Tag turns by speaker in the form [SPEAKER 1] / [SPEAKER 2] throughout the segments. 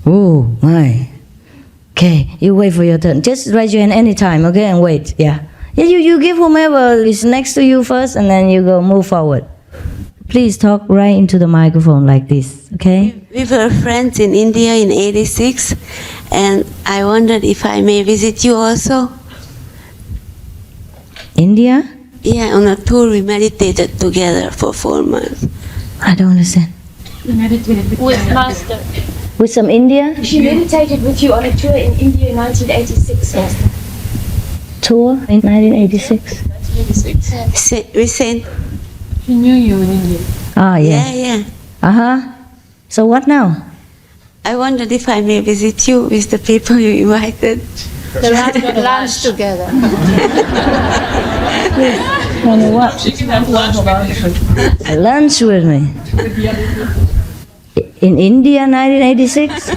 [SPEAKER 1] Oh my. Okay, you wait for your turn. Just raise your hand anytime, okay, and wait. Yeah. Yeah, you give whomever is next to you first, and then you go move forward. Please talk right into the microphone like this, okay?
[SPEAKER 2] We were friends in India in '86, and I wondered if I may visit you also.
[SPEAKER 1] India?
[SPEAKER 2] Yeah, on a tour we meditated together for 4 months.
[SPEAKER 1] I don't understand.
[SPEAKER 3] With Master.
[SPEAKER 1] With some India
[SPEAKER 3] She meditated with you on a tour in India in 1986, Master.
[SPEAKER 1] tour in 1986.
[SPEAKER 2] We sent.
[SPEAKER 3] She knew you in India.
[SPEAKER 1] Ah,
[SPEAKER 2] Yeah,
[SPEAKER 1] yeah.
[SPEAKER 2] yeah.
[SPEAKER 1] So what now?
[SPEAKER 2] I wondered if I may visit you with the people you invited.
[SPEAKER 3] Lunch together.
[SPEAKER 1] Tell me what? Lunch with me. In India, 1986?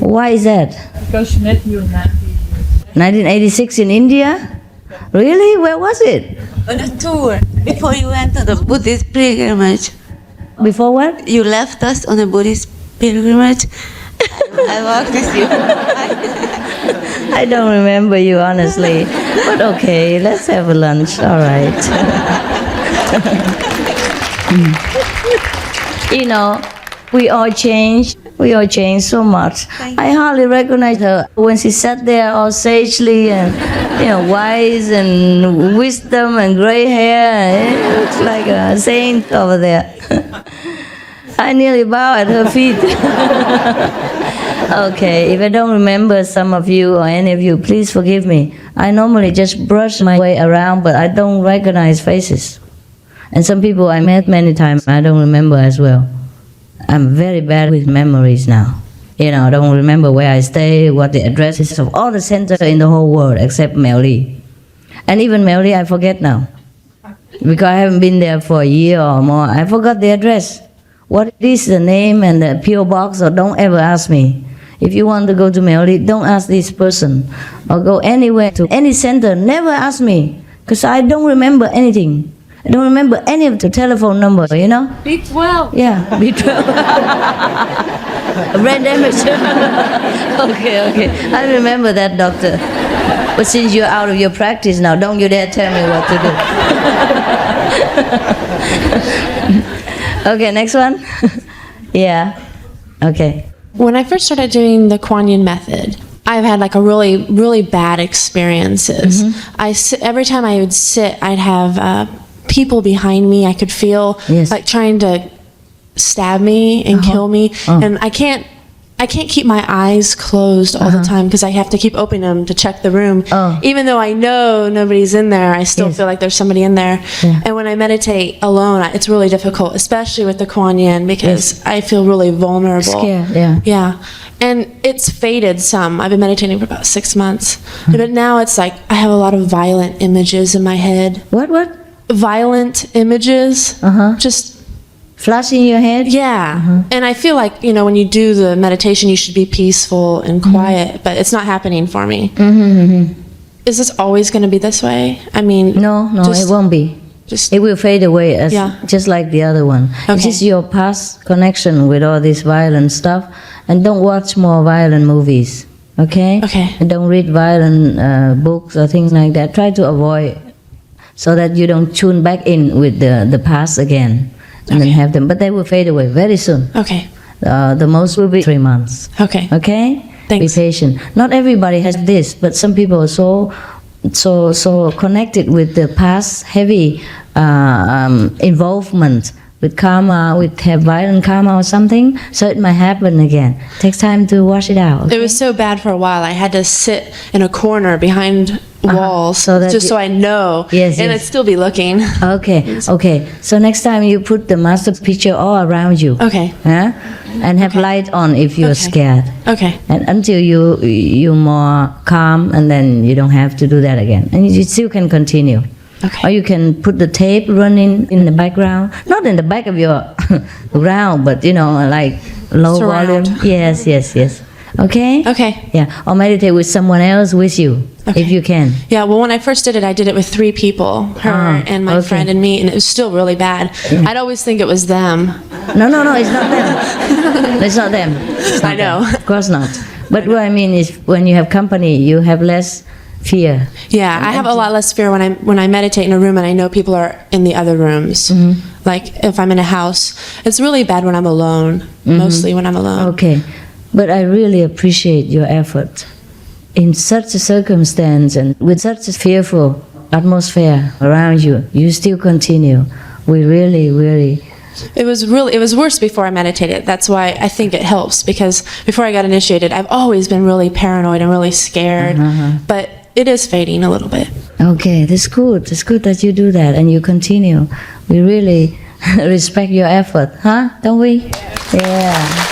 [SPEAKER 1] Why is that?
[SPEAKER 3] Because she met you in
[SPEAKER 1] 1986 in India? Really? Where was it?
[SPEAKER 2] On a tour before you went to the Buddhist pilgrimage.
[SPEAKER 1] Before what?
[SPEAKER 2] You left us on a Buddhist pilgrimage. I walked with you.
[SPEAKER 1] I don't remember you, honestly. But okay, let's have a lunch. All right. You know, we all change. We all change so much. I hardly recognize her when she sat there all sagely and, wise and wisdom and gray hair. It looks like a saint over there. I nearly bow at her feet. Okay, if I don't remember some of you or any of you, please forgive me. I normally just brush my way around, but I don't recognize faces. And some people I met many times, I don't remember as well. I'm very bad with memories now. I don't remember where I stay, what the address is of all the centers in the whole world except Mel Lee. And even Mel Lee I forget now. Because I haven't been there for a year or more. I forgot the address. What is the name and the PO box, or don't ever ask me. If you want to go to Mel Lee, don't ask this person. Or go anywhere to any center, never ask me. Because I don't remember anything. I don't remember any of the telephone numbers,
[SPEAKER 3] B12.
[SPEAKER 1] Yeah, B12. Brain damage. Okay. I remember that, doctor. But since you're out of your practice now, don't you dare tell me what to do. Okay, next one. Yeah. Okay.
[SPEAKER 4] When I first started doing the Kuan Yin method, I've had like a really, really bad experiences. Every time I would sit, I'd have people behind me. I could feel like trying to stab me and kill me, and I can't keep my eyes closed all the time because I have to keep opening them to check the room. Even though I know nobody's in there, I still feel like there's somebody in there. And when I meditate alone, it's really difficult, especially with the Kuan Yin, because I feel really vulnerable.
[SPEAKER 1] Scared,
[SPEAKER 4] yeah. And it's faded some. I've been meditating for about 6 months, but now it's like I have a lot of violent images in my head.
[SPEAKER 1] What?
[SPEAKER 4] Violent images. Just
[SPEAKER 1] flash in your head?
[SPEAKER 4] Yeah. And I feel like, when you do the meditation, you should be peaceful and quiet, but it's not happening for me. Is this always going to be this way? I mean...
[SPEAKER 1] No, it won't be. It will fade away just like the other one.
[SPEAKER 4] Okay.
[SPEAKER 1] This is your past connection with all this violent stuff. And don't watch more violent movies, okay?
[SPEAKER 4] Okay.
[SPEAKER 1] And don't read violent books or things like that. Try to avoid so that you don't tune back in with the past again. And then have them, but they will fade away very soon.
[SPEAKER 4] Okay.
[SPEAKER 1] The most will be 3 months.
[SPEAKER 4] Okay.
[SPEAKER 1] Okay?
[SPEAKER 4] Thanks.
[SPEAKER 1] Be patient. Not everybody has this, but some people are so connected with the past, heavy involvement with karma, have violent karma or something, so it might happen again. It takes time to wash it out. Okay?
[SPEAKER 4] It was so bad for a while. I had to sit in a corner behind walls so I know.
[SPEAKER 1] Yes,
[SPEAKER 4] and I'd still be looking.
[SPEAKER 1] Okay. So next time you put the master picture all around you.
[SPEAKER 4] Okay.
[SPEAKER 1] And have light on if you're scared.
[SPEAKER 4] Okay.
[SPEAKER 1] And until you're more calm, and then you don't have to do that again. And you still can continue.
[SPEAKER 4] Okay.
[SPEAKER 1] Or you can put the tape running in the background. Not in the back of your ground, but like low
[SPEAKER 4] Surround.
[SPEAKER 1] volume. Yes. Okay?
[SPEAKER 4] Okay.
[SPEAKER 1] Yeah, or meditate with someone else with you, if you can.
[SPEAKER 4] Yeah, well, when I first did it, I did it with 3 people, her and my friend and me, and it was still really bad.
[SPEAKER 1] Yeah.
[SPEAKER 4] I'd always think it was them.
[SPEAKER 1] No, it's not them. It's not them. It's not
[SPEAKER 4] I know.
[SPEAKER 1] them. Of course not. But what I mean is, when you have company, you have less fear.
[SPEAKER 4] Yeah, I have a lot less fear when I meditate in a room and I know people are in the other rooms. Like if I'm in a house, it's really bad when I'm alone. Mostly when I'm alone.
[SPEAKER 1] Okay, but I really appreciate your effort. In such a circumstance and with such a fearful atmosphere around you, you still continue. We really...
[SPEAKER 4] It was worse before I meditated. That's why I think it helps, because before I got initiated, I've always been really paranoid and really scared. But it is fading a little bit.
[SPEAKER 1] Okay, that's good. It's good that you do that and you continue. We really respect your effort, huh? Don't we? Yeah.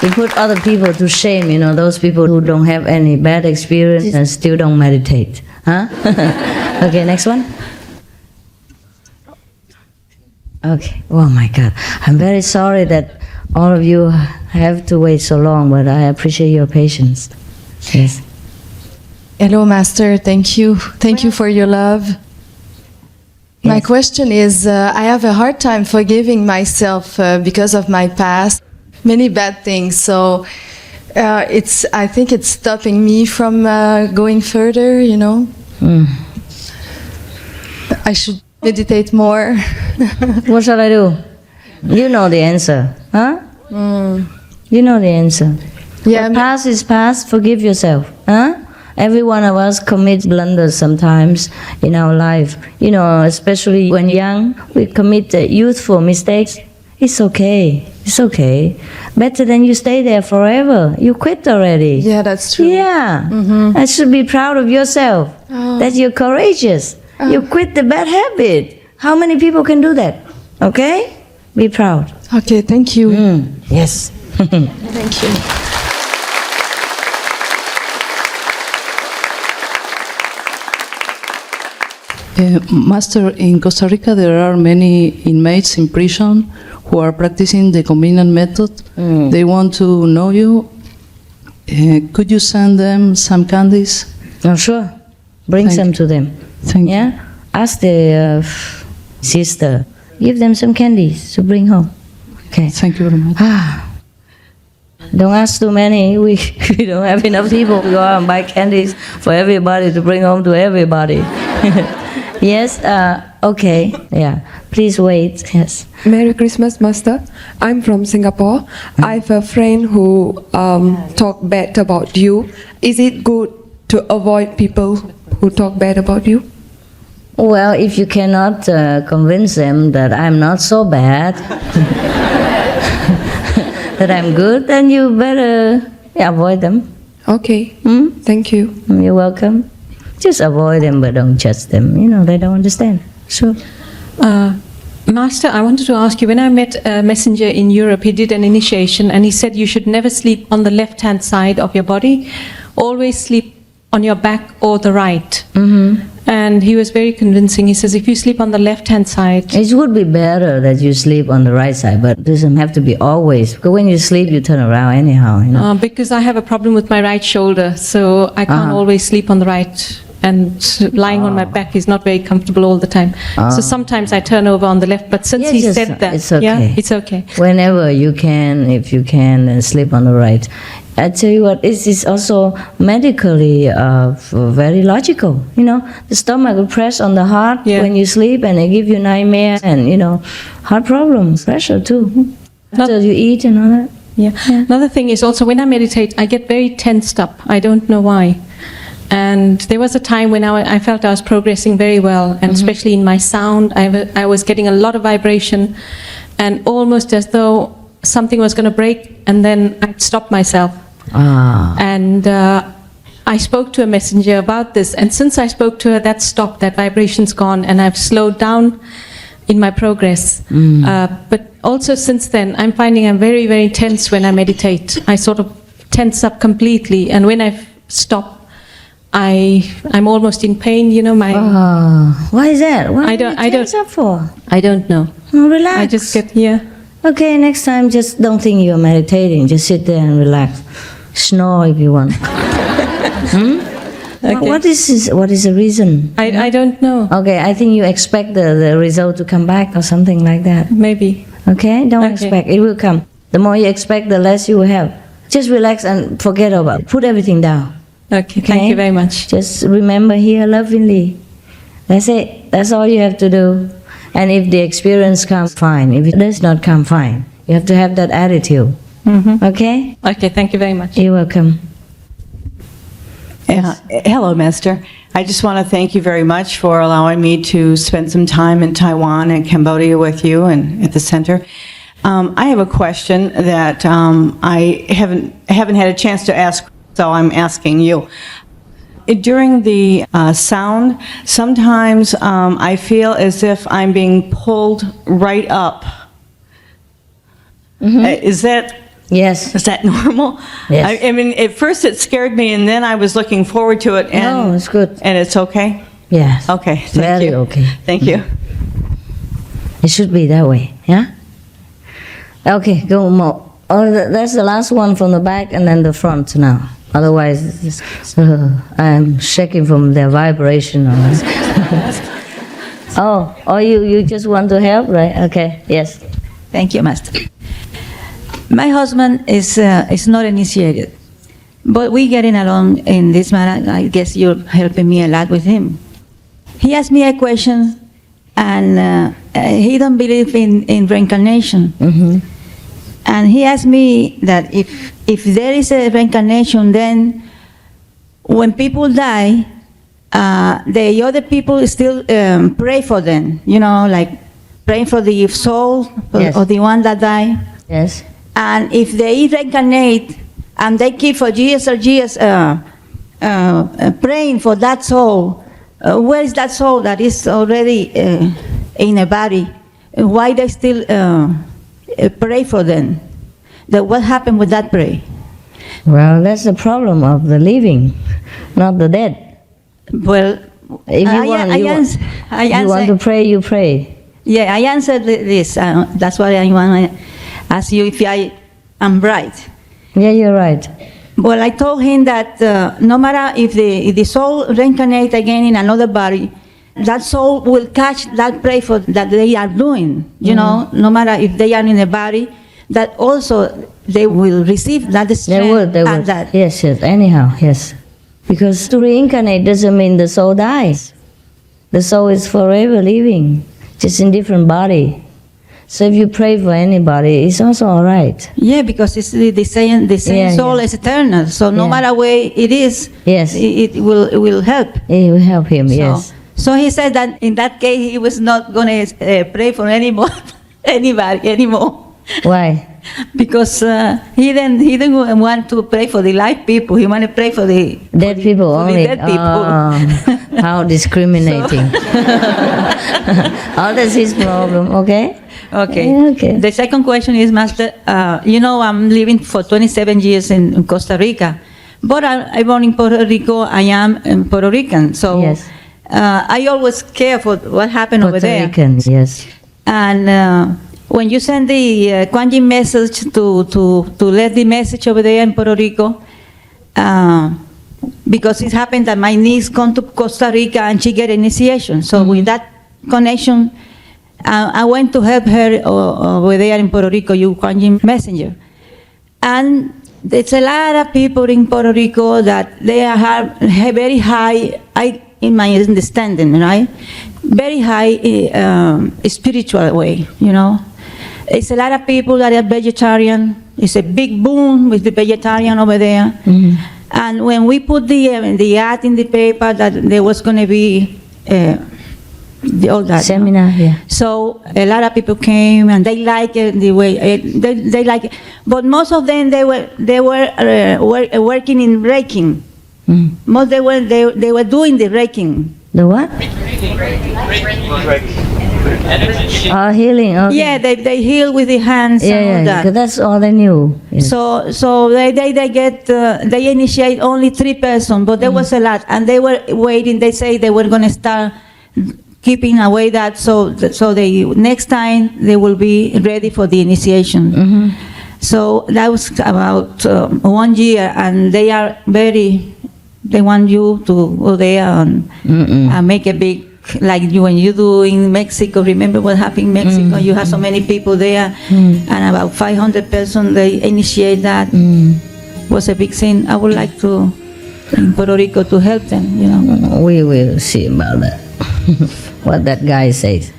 [SPEAKER 1] You put other people to shame, you know, those people who don't have any bad experience and still don't meditate, huh? Okay, next one. Okay, oh my God. I'm very sorry that all of you have to wait so long, but I appreciate your patience. Yes.
[SPEAKER 5] Hello, Master. Thank you. Thank you for your love. My question is, I have a hard time forgiving myself because of my past, many bad things. So I think it's stopping me from going further, you know. I should meditate more.
[SPEAKER 1] What shall I do? You know the answer, huh? You know the answer.
[SPEAKER 5] Yeah,
[SPEAKER 1] Past is past, forgive yourself, huh? Every one of us commits blunders sometimes in our life. You know, especially when young, we commit youthful mistakes. It's okay. It's okay. Better than you stay there forever. You quit already.
[SPEAKER 5] Yeah, that's true.
[SPEAKER 1] Yeah. I should be proud of yourself. That you're courageous. You quit the bad habit. How many people can do that? Okay? Be proud.
[SPEAKER 5] Okay, thank you.
[SPEAKER 1] Yes.
[SPEAKER 5] Thank you.
[SPEAKER 6] Master, in Costa Rica there are many inmates in prison who are practicing the convenient method. They want to know you. Could you send them some candies?
[SPEAKER 1] Oh, sure. Bring some to them.
[SPEAKER 6] Thank you.
[SPEAKER 1] Yeah? Ask the sister. Give them some candies to bring home. Okay.
[SPEAKER 6] Thank you very much.
[SPEAKER 1] Don't ask too many. We don't have enough people to go out and buy candies for everybody to bring home to everybody. Yes? Okay. Yeah. Please wait. Yes.
[SPEAKER 7] Merry Christmas, Master. I'm from Singapore. I have a friend who talk bad about you. Is it good to avoid people who talk bad about you?
[SPEAKER 1] Well, if you cannot convince them that I'm not so bad, that I'm good, then you better avoid them.
[SPEAKER 7] Okay. Thank you.
[SPEAKER 1] You're welcome. Just avoid them, but don't judge them. You know, they don't understand. Sure.
[SPEAKER 8] Master, I wanted to ask you, when I met a messenger in Europe, he did an initiation and he said you should never sleep on the left-hand side of your body. Always sleep on your back or the right. And he was very convincing. He says, if you sleep on the left-hand side...
[SPEAKER 1] It would be better that you sleep on the right side, but it doesn't have to be always. Because when you sleep, you turn around anyhow, you know.
[SPEAKER 8] Because I have a problem with my right shoulder, so I can't always sleep on the right. And lying on my back is not very comfortable all the time. So sometimes I turn over on the left, but since he said that,
[SPEAKER 1] it's okay.
[SPEAKER 8] yeah, it's okay.
[SPEAKER 1] Whenever you can, if you can, sleep on the right. I tell you what, this is also medically very logical. You know, the stomach will press on the heart when you sleep, and they give you nightmares and, you know, heart problems, pressure too. After you eat and all that.
[SPEAKER 8] Yeah. Another thing is also when I meditate, I get very tensed up. I don't know why. And there was a time when I felt I was progressing very well, and especially in my sound, I was getting a lot of vibration, and almost as though something was going to break, and then I'd stop myself. And I spoke to a messenger about this, and since I spoke to her, that stopped, that vibration's gone, and I've slowed down in my progress. But also since then, I'm finding I'm very, very tense when I meditate. I sort of tense up completely, and when I stop, I'm almost in pain, you know.
[SPEAKER 1] Why is that? What I don't.
[SPEAKER 8] Up for? I don't know.
[SPEAKER 1] Relax.
[SPEAKER 8] I just get
[SPEAKER 1] Okay, next time just don't think you're meditating. Just sit there and relax. Snore if you want.
[SPEAKER 8] Okay.
[SPEAKER 1] What is the reason?
[SPEAKER 8] I don't know.
[SPEAKER 1] Okay, I think you expect the result to come back or something like that.
[SPEAKER 8] Maybe.
[SPEAKER 1] Okay, don't
[SPEAKER 8] Okay.
[SPEAKER 1] expect. It will come. The more you expect, the less you will have. Just relax and forget about it. Put everything down.
[SPEAKER 8] Okay, thank you very much.
[SPEAKER 1] Just remember here lovingly. That's it. That's all you have to do. And if the experience comes, fine. If it does not come, fine. You have to have that attitude. Okay?
[SPEAKER 8] Okay, thank you very much.
[SPEAKER 1] You're welcome.
[SPEAKER 9] Hello, Master. I just want to thank you very much for allowing me to spend some time in Taiwan and Cambodia with you and at the center. I have a question that I haven't had a chance to ask, so I'm asking you. During the sound, sometimes I feel as if I'm being pulled right up. Is that normal?
[SPEAKER 1] Yes.
[SPEAKER 9] I mean, at first it scared me, and then I was looking forward to it. And,
[SPEAKER 1] No, it's good.
[SPEAKER 9] And it's okay?
[SPEAKER 1] Yes.
[SPEAKER 9] Okay, thank
[SPEAKER 1] Very
[SPEAKER 9] you.
[SPEAKER 1] okay.
[SPEAKER 9] Thank you.
[SPEAKER 1] It should be that way, yeah? Okay, go more. Oh, that's the last one from the back and then the front now. Otherwise, I'm shaking from the vibration. Oh, you just want to help, right? Okay, yes.
[SPEAKER 10] Thank you, Master. My husband is not initiated, but we getting along in this matter. I guess you're helping me a lot with him. He asked me a question, and he don't believe in reincarnation. And he asked me that if there is a reincarnation, then when people die, the other people still pray for them, like praying for the soul
[SPEAKER 1] Yes.
[SPEAKER 10] of the one that died.
[SPEAKER 1] Yes.
[SPEAKER 10] And if they reincarnate and they keep for years or years praying for that soul, where is that soul that is already in a body? Why they still pray for them? What happened with that prayer?
[SPEAKER 1] Well, that's the problem of the living, not the dead.
[SPEAKER 10] Well,
[SPEAKER 1] If you want to pray, you pray.
[SPEAKER 10] Yeah, I answered this. That's why I want to ask you if I am right.
[SPEAKER 1] Yeah, you're right.
[SPEAKER 10] Well, I told him that no matter if the soul reincarnate again in another body, that soul will catch that prey for that they are doing. No matter if they are in a body, that also they will receive that strength.
[SPEAKER 1] They would.
[SPEAKER 10] And that.
[SPEAKER 1] Yes. Anyhow, yes. Because to reincarnate doesn't mean the soul dies. The soul is forever living, just in different body. So if you pray for anybody, it's also all right.
[SPEAKER 10] Yeah, because it's the same soul is eternal. So no matter where it is,
[SPEAKER 1] Yes.
[SPEAKER 10] it will help.
[SPEAKER 1] It will help him, yes.
[SPEAKER 10] So he said that in that case he was not going to pray for anybody anymore.
[SPEAKER 1] Why?
[SPEAKER 10] Because he didn't want to pray for the live people. He wanted to pray for the
[SPEAKER 1] Dead people
[SPEAKER 10] for
[SPEAKER 1] only.
[SPEAKER 10] the dead people.
[SPEAKER 1] Oh, how discriminating. Oh, that's his problem, okay?
[SPEAKER 10] Okay.
[SPEAKER 1] Yeah, okay.
[SPEAKER 10] The second question is, Master, I'm living for 27 years in Costa Rica, but I'm born in Puerto Rico. I am Puerto Rican, so
[SPEAKER 1] Yes.
[SPEAKER 10] I always care for what happened over
[SPEAKER 1] Puerto
[SPEAKER 10] there.
[SPEAKER 1] Rican, yes.
[SPEAKER 10] And when you send the Kuan Yin message to let the message over there in Puerto Rico, because it happened that my niece come to Costa Rica and she get initiation. So with that connection, I went to help her over there in Puerto Rico, you Kuan Yin messenger. And there's a lot of people in Puerto Rico that they have very high, in my understanding, right? Very high spiritual way, It's a lot of people that are vegetarian. It's a big boom with the vegetarian over there.
[SPEAKER 1] Mm-hmm.
[SPEAKER 10] And when we put the ad in the paper that there was going to be all that
[SPEAKER 1] Seminar, yeah.
[SPEAKER 10] So a lot of people came and they like it the way they like it. But most of them they were working in raking. Most they were doing the raking.
[SPEAKER 1] The what? Oh, healing. Okay.
[SPEAKER 10] Yeah, they heal with the hands and all that.
[SPEAKER 1] Because that's all they knew. Yes.
[SPEAKER 10] So they get they initiate only 3 persons, but there was a lot, and they were waiting. They say they were going to start keeping away that so they next time they will be ready for the initiation. So that was about 1 year, and they are they want you to go there and make a big, like when you do in Mexico. Remember what happened in Mexico? You have so many people there, and about 500 persons, they initiate that. Was a big thing. I would like to, in Puerto Rico, to help them, you know.
[SPEAKER 1] We will see about that. What that guy says.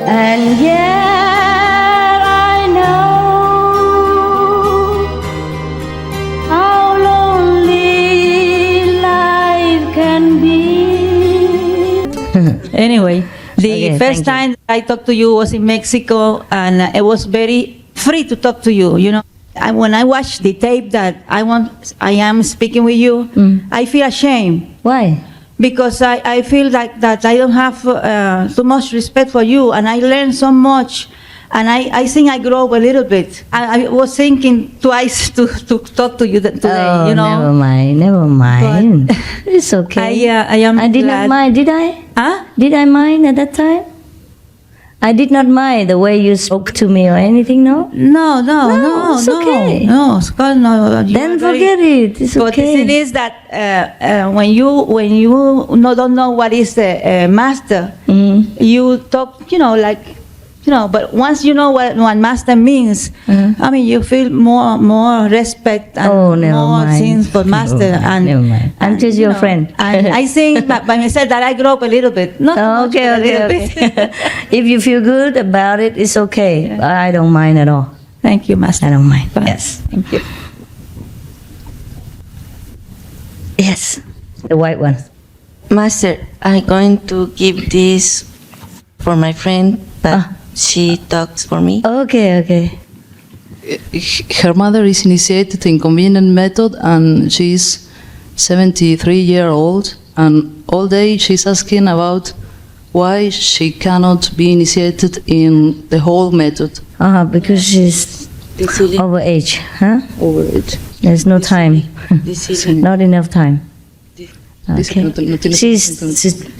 [SPEAKER 1] And yet I know how lonely life can be.
[SPEAKER 10] Anyway, the
[SPEAKER 1] Okay,
[SPEAKER 10] first
[SPEAKER 1] thank
[SPEAKER 10] time I talked to you was in Mexico, and it was very free to talk to you, you know. When I watch the tape that I am speaking with you, I feel ashamed.
[SPEAKER 1] Why?
[SPEAKER 10] Because I feel like that I don't have too much respect for you, and I learned so much, and I think I grow a little bit. I was thinking twice to talk to you today,
[SPEAKER 1] Oh,
[SPEAKER 10] you know.
[SPEAKER 1] never mind. It's okay.
[SPEAKER 10] I am
[SPEAKER 1] I did
[SPEAKER 10] glad.
[SPEAKER 1] not mind, did I?
[SPEAKER 10] Huh?
[SPEAKER 1] Did I mind at that time? I did not mind the way you spoke to me or anything, no?
[SPEAKER 10] No,
[SPEAKER 1] it's okay.
[SPEAKER 10] No, Scott, no. You
[SPEAKER 1] Then
[SPEAKER 10] are very-
[SPEAKER 1] forget it. It's
[SPEAKER 10] But the
[SPEAKER 1] okay.
[SPEAKER 10] thing is that when you don't know what is the master, you talk, you know, like, you know. But once you know what master means, I mean, you feel more respect and
[SPEAKER 1] Oh, never
[SPEAKER 10] more
[SPEAKER 1] mind.
[SPEAKER 10] things for master.
[SPEAKER 1] Never mind. I'm just
[SPEAKER 10] you
[SPEAKER 1] your
[SPEAKER 10] know,
[SPEAKER 1] friend.
[SPEAKER 10] And I think by myself that I grow up a little bit. Not too much,
[SPEAKER 1] Okay,
[SPEAKER 10] but a little
[SPEAKER 1] okay.
[SPEAKER 10] bit.
[SPEAKER 1] If you feel good about it, it's okay. I don't mind at all.
[SPEAKER 10] Thank you, master.
[SPEAKER 1] I don't mind. Yes.
[SPEAKER 10] Thank you.
[SPEAKER 1] Yes. The white one.
[SPEAKER 11] Master, I'm going to give this for my friend, but she talks for me.
[SPEAKER 1] Okay.
[SPEAKER 6] Her mother is initiated in convenient method, and she's 73-year old, and all day she's asking about why she cannot be initiated in the whole method.
[SPEAKER 1] Because she's over age, huh?
[SPEAKER 6] Over it.
[SPEAKER 1] There's no time. Not enough time.
[SPEAKER 6] Dice que
[SPEAKER 1] Okay.
[SPEAKER 6] no tiene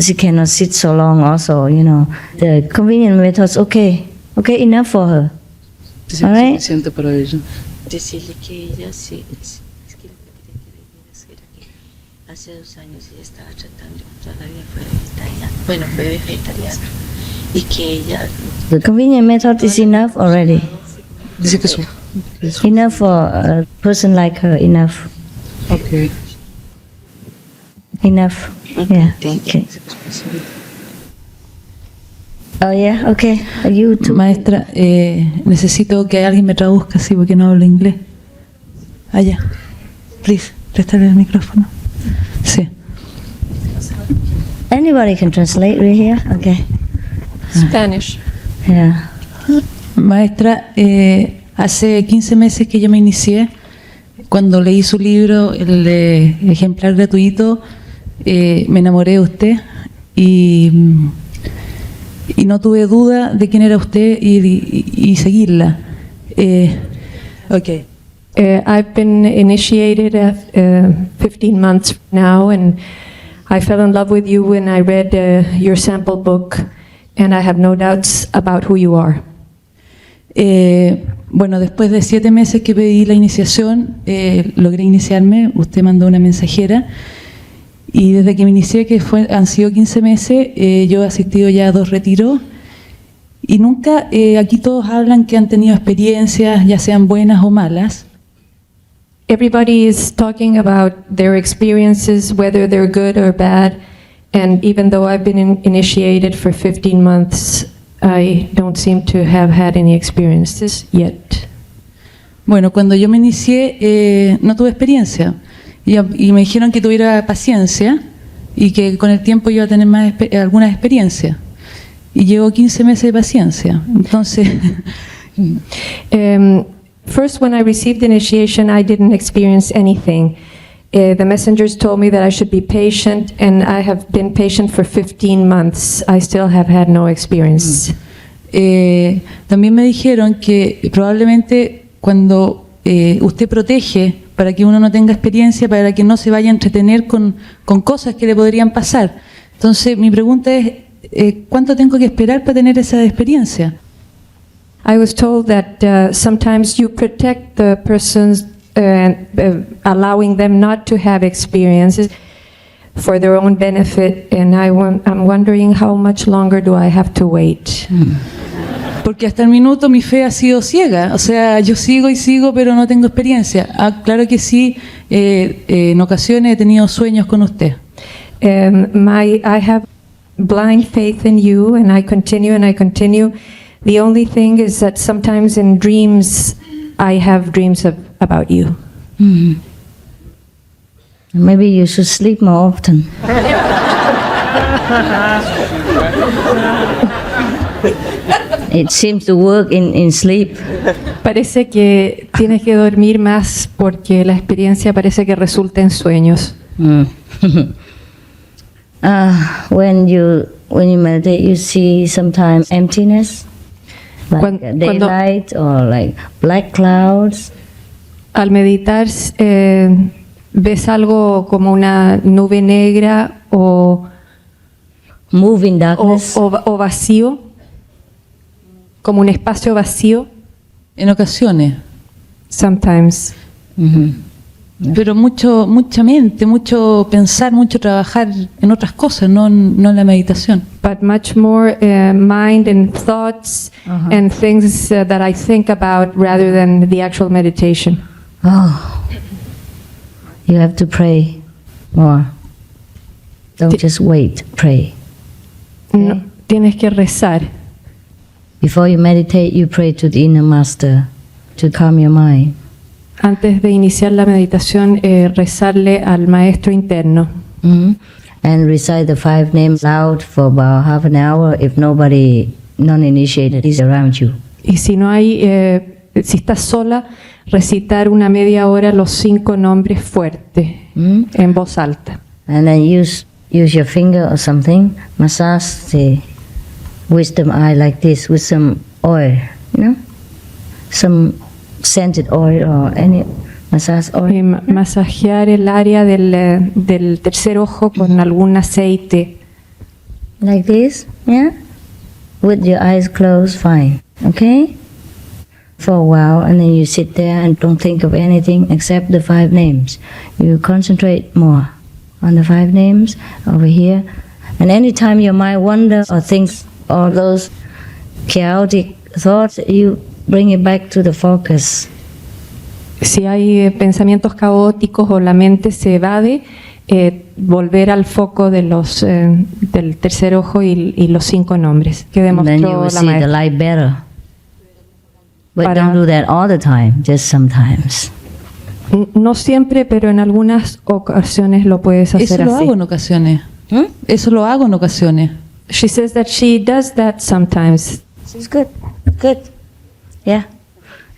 [SPEAKER 1] She cannot sit so long also, you know. The convenient method's okay. Okay, enough for her. All right?
[SPEAKER 6] suficiente para ella.
[SPEAKER 11] Decirle que ella sí, es que lo que quería decir era que hace 2 años ella estaba tratando, toda la vida fue vegetariana, bueno, fue vegetariana, y que ella...
[SPEAKER 1] The convenient method is enough already.
[SPEAKER 6] Dice que
[SPEAKER 1] Enough for a person like her, enough.
[SPEAKER 6] Okay.
[SPEAKER 1] Enough. Yeah. Okay. Oh, yeah, okay. Are you too?
[SPEAKER 12] Maestra, necesito que alguien me traduzca, sí, porque no hablo inglés. Allá. Please, préstale el micrófono. Sí.
[SPEAKER 1] Anybody can translate right here? Okay.
[SPEAKER 8] Spanish.
[SPEAKER 1] Yeah.
[SPEAKER 12] Maestra, hace 15 meses que yo me inicié. Cuando leí su libro, el ejemplar gratuito, me enamoré de usted y no tuve duda de quién era usted y seguirla. Okay.
[SPEAKER 8] I've been initiated at 15 months now, and I fell in love with you when I read your sample book, and I have no doubts about who you are.
[SPEAKER 12] Bueno, después de 7 meses que pedí la iniciación, logré iniciarme. Usted mandó una mensajera y desde que me inicié, que han sido 15 meses, yo he asistido ya a 2 retiros y nunca, aquí todos hablan que han tenido experiencias, ya sean buenas o malas.
[SPEAKER 8] Everybody is talking about their experiences, whether they're good or bad, and even though I've been initiated for 15 months, I don't seem to have had any experiences yet.
[SPEAKER 12] Bueno, cuando yo me inicié no tuve experiencia y me dijeron que tuviera paciencia y que con el tiempo iba a tener alguna experiencia. Y llevo 15 meses de paciencia. Entonces,
[SPEAKER 8] first, when I received the initiation, I didn't experience anything. The messengers told me that I should be patient, and I have been patient for 15 months. I still have had no experience.
[SPEAKER 12] También me dijeron que probablemente cuando usted protege para que uno no tenga experiencia, para que no se vaya a entretener con cosas que le podrían pasar. Entonces, mi pregunta es, ¿cuánto tengo que esperar para tener esa experiencia?
[SPEAKER 13] I was told that sometimes you protect the persons, allowing them not to have experiences for their own benefit, and I'm wondering how much longer do I have to wait?
[SPEAKER 12] Porque hasta el minuto mi fe ha sido ciega, o sea, yo sigo y sigo, pero no tengo experiencia. Claro que sí, en ocasiones he tenido sueños con usted.
[SPEAKER 13] I have blind faith in you, and I continue and I continue. The only thing is that sometimes in dreams, I have dreams about you.
[SPEAKER 1] Mm-hmm. Maybe you should sleep more often. It seems to work in sleep.
[SPEAKER 13] Parece que tienes que dormir más porque la experiencia parece que resulta en sueños.
[SPEAKER 1] When you meditate, you see sometimes emptiness, like daylight or like black clouds.
[SPEAKER 13] Al meditar, ves algo como una nube negra o
[SPEAKER 1] moving darkness
[SPEAKER 13] o vacío, como un espacio vacío.
[SPEAKER 12] En ocasiones.
[SPEAKER 13] Sometimes.
[SPEAKER 12] Pero mucha mente, mucho pensar, mucho trabajar en otras cosas, no en la meditación.
[SPEAKER 13] But much more mind and thoughts and things that I think about rather than the actual meditation.
[SPEAKER 1] Oh, you have to pray more. Don't just wait, pray. Okay?
[SPEAKER 13] No, tienes que rezar.
[SPEAKER 1] Before you meditate, you pray to the inner master to calm your mind.
[SPEAKER 13] Antes de iniciar la meditación, rezarle al maestro interno.
[SPEAKER 1] And recite the 5 names loud for about half an hour if nobody non-initiated is around you.
[SPEAKER 13] Y si no hay, si estás sola, recitar una media hora los 5 nombres fuerte en voz alta.
[SPEAKER 1] And then use your finger or something, massage the wisdom eye like this with some oil, some scented oil or any massage oil.
[SPEAKER 13] Masajear el área del tercer ojo con algún aceite.
[SPEAKER 1] Like this, yeah? With your eyes closed, fine, okay? For a while, and then you sit there and don't think of anything except the 5 names. You concentrate more on the 5 names over here. And anytime your mind wanders or thinks all those chaotic thoughts, you bring it back to the focus.
[SPEAKER 13] Si hay pensamientos caóticos o la mente se evade, volver al foco de del tercer ojo y los 5 nombres que demostró
[SPEAKER 1] Then you will
[SPEAKER 13] la
[SPEAKER 1] see the
[SPEAKER 13] maestra.
[SPEAKER 1] light better. But don't do that all the time, just sometimes.
[SPEAKER 13] No siempre, pero en algunas ocasiones lo puedes hacer
[SPEAKER 12] Eso lo
[SPEAKER 13] así.
[SPEAKER 12] hago en ocasiones. Eso lo hago en ocasiones.
[SPEAKER 13] She says that she does that sometimes.
[SPEAKER 1] It's good, good. Yeah.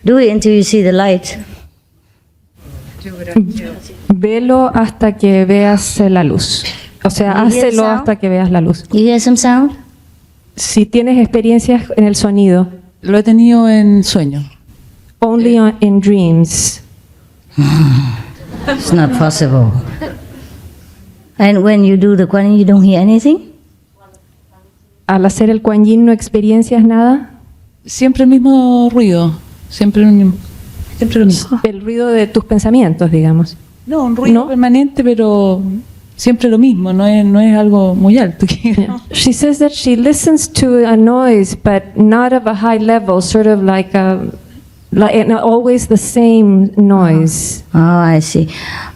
[SPEAKER 1] Do it until you see the light.
[SPEAKER 13] Velo hasta que veas la luz. O sea,
[SPEAKER 1] You hear
[SPEAKER 13] hácelo
[SPEAKER 1] sound?
[SPEAKER 13] hasta que veas la luz.
[SPEAKER 1] You hear some sound?
[SPEAKER 13] Si tienes experiencias en el sonido.
[SPEAKER 12] Lo he tenido en sueños.
[SPEAKER 13] Only in dreams.
[SPEAKER 1] It's not possible. And when you do the Kuan Yin, you don't hear anything?
[SPEAKER 13] Al hacer el Kuan Yin, ¿no experiencias nada?
[SPEAKER 12] Siempre el mismo ruido. Siempre lo mismo.
[SPEAKER 13] El ruido de tus pensamientos, digamos.
[SPEAKER 12] No, un ruido permanente, pero siempre lo mismo, no es algo muy alto.
[SPEAKER 13] She says that she listens to a noise, but not of a high level, sort of like always the same noise.
[SPEAKER 1] Oh, I see.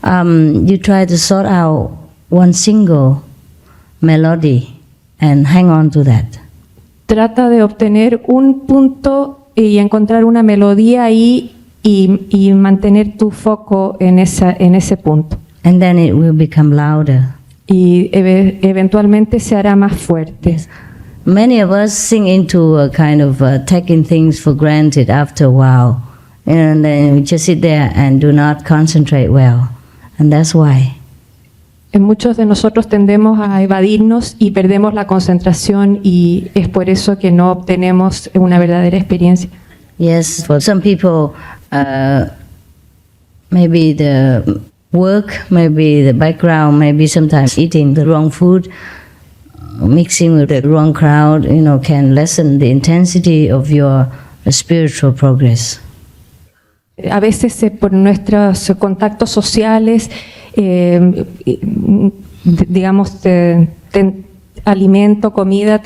[SPEAKER 1] You try to sort out one single melody and hang on to that.
[SPEAKER 13] Trata de obtener un punto y encontrar una melodía ahí y mantener tu foco en ese punto.
[SPEAKER 1] And then it will become louder.
[SPEAKER 13] Y eventualmente se hará más fuerte.
[SPEAKER 1] Many of us sink into a kind of taking things for granted after a while. And then we just sit there and do not concentrate well. And that's why.
[SPEAKER 13] Muchos de nosotros tendemos a evadirnos y perdemos la concentración y es por eso que no obtenemos una verdadera experiencia.
[SPEAKER 1] Yes, for some people, maybe the work, maybe the background, maybe sometimes eating the wrong food mixing with the wrong crowd, can lessen the intensity of your spiritual progress.
[SPEAKER 13] A veces por nuestros contactos sociales, digamos, alimento, comida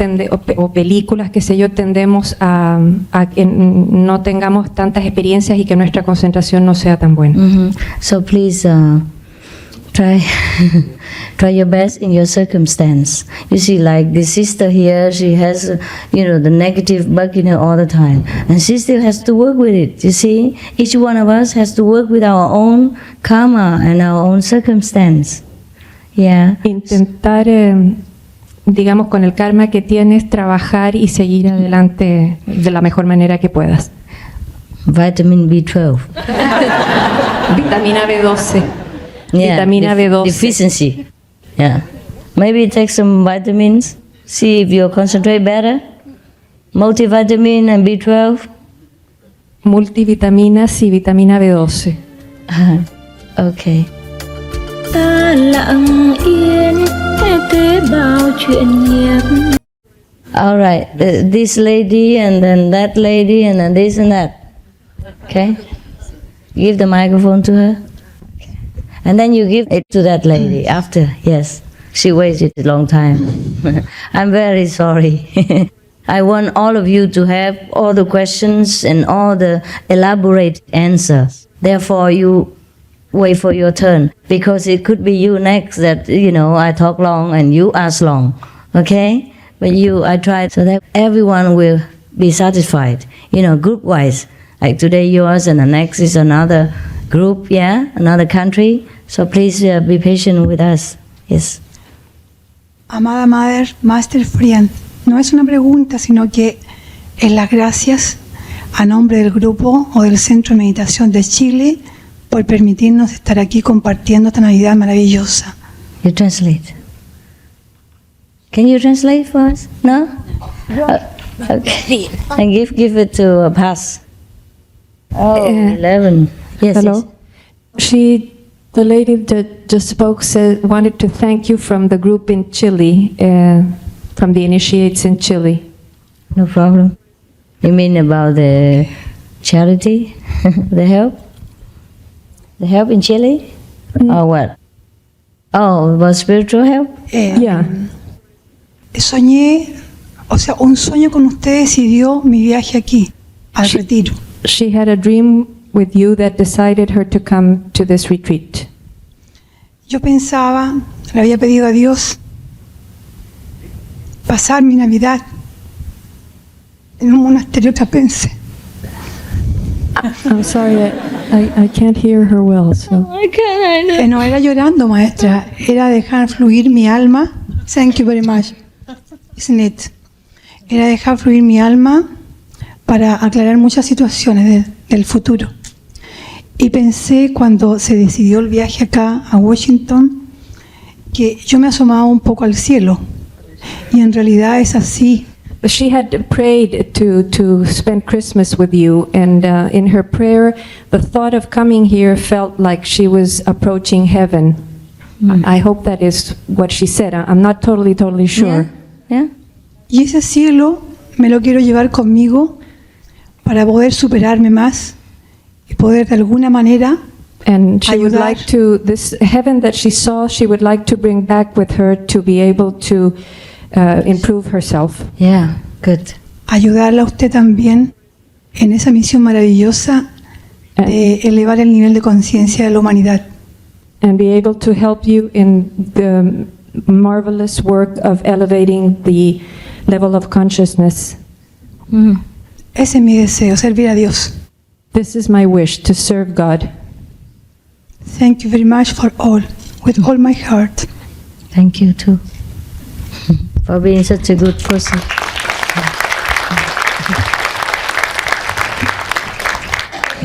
[SPEAKER 13] o películas, qué sé yo, tendemos a que no tengamos tantas experiencias y que nuestra concentración no sea tan buena.
[SPEAKER 1] So please try your best in your circumstance. You see, like this sister here, she has, the negative bug in her all the time, and she still has to work with it. You see, each one of us has to work with our own karma and our own circumstance. Yeah.
[SPEAKER 13] Intentar, digamos, con el karma que tienes, trabajar y seguir adelante de la mejor manera que puedas.
[SPEAKER 1] Vitamin B12.
[SPEAKER 13] Vitamina B12.
[SPEAKER 1] Yeah,
[SPEAKER 13] Vitamina B12.
[SPEAKER 1] Deficiency. Yeah. Maybe take some vitamins. See if you concentrate better. Multivitamin and B12.
[SPEAKER 13] Multivitaminas y vitamina B12.
[SPEAKER 1] Okay.
[SPEAKER 14] Ta lặng yên nghe kể bao chuyện nghiệp.
[SPEAKER 1] All right. This lady and then that lady and then this and that. Okay. Give the microphone to her. And then you give it to that lady after. Yes, she waited a long time. I'm very sorry. I want all of you to have all the questions and all the elaborate answers. Therefore, you wait for your turn, because it could be you next that, I talk long and you ask long. Okay? But I try so that everyone will be satisfied, group-wise. Like today yours and the next is another group, another country. So please be patient with us. Yes.
[SPEAKER 15] Amada Mother, Master Friend, no es una pregunta, sino que es las gracias a nombre del grupo o del Centro de Meditación de Chile por permitirnos estar aquí compartiendo esta Navidad maravillosa.
[SPEAKER 1] You translate. Can you translate for us? No? Okay. And give it to Paz. Oh, 11. Yes.
[SPEAKER 13] Hello.
[SPEAKER 1] Yes.
[SPEAKER 13] The lady that just spoke wanted to thank you from the group in Chile, from the initiates in Chile.
[SPEAKER 1] No problem. You mean about the charity, the help? The help in Chile? Or what? Oh, about spiritual help?
[SPEAKER 13] Yeah.
[SPEAKER 15] Soñé, un sueño con ustedes y dio mi viaje aquí, al retiro.
[SPEAKER 13] She had a dream with you that decided her to come to this retreat.
[SPEAKER 15] Yo pensaba, le había pedido a Dios pasar mi Navidad en un monasterio trapense.
[SPEAKER 13] I'm sorry, I can't hear her well. So.
[SPEAKER 15] No era llorando, maestra, era dejar fluir mi alma. Thank you very much. Isn't it? Era dejar fluir mi alma para aclarar muchas situaciones del futuro. Y pensé, cuando se decidió el viaje acá a Washington, que yo me asomaba un poco al cielo. Y en realidad es así.
[SPEAKER 13] She had prayed to spend Christmas with you, and in her prayer, the thought of coming here felt like she was approaching heaven. I hope that is what she said. I'm not totally sure.
[SPEAKER 1] Yeah.
[SPEAKER 15] Y ese cielo me lo quiero llevar conmigo para poder superarme más y poder de alguna manera
[SPEAKER 13] and she would
[SPEAKER 15] ayudar.
[SPEAKER 13] like to, this heaven that she saw, she would like to bring back with her to be able to improve herself.
[SPEAKER 1] Yeah, good.
[SPEAKER 15] Ayudarla a usted también en esa misión maravillosa de elevar el nivel de conciencia de la humanidad.
[SPEAKER 13] And be able to help you in the marvelous work of elevating the level of consciousness.
[SPEAKER 15] Ese es mi deseo, servir a Dios.
[SPEAKER 13] This is my wish, to serve God.
[SPEAKER 15] Thank you very much for all, with all my heart.
[SPEAKER 1] Thank you too, for being such a good person.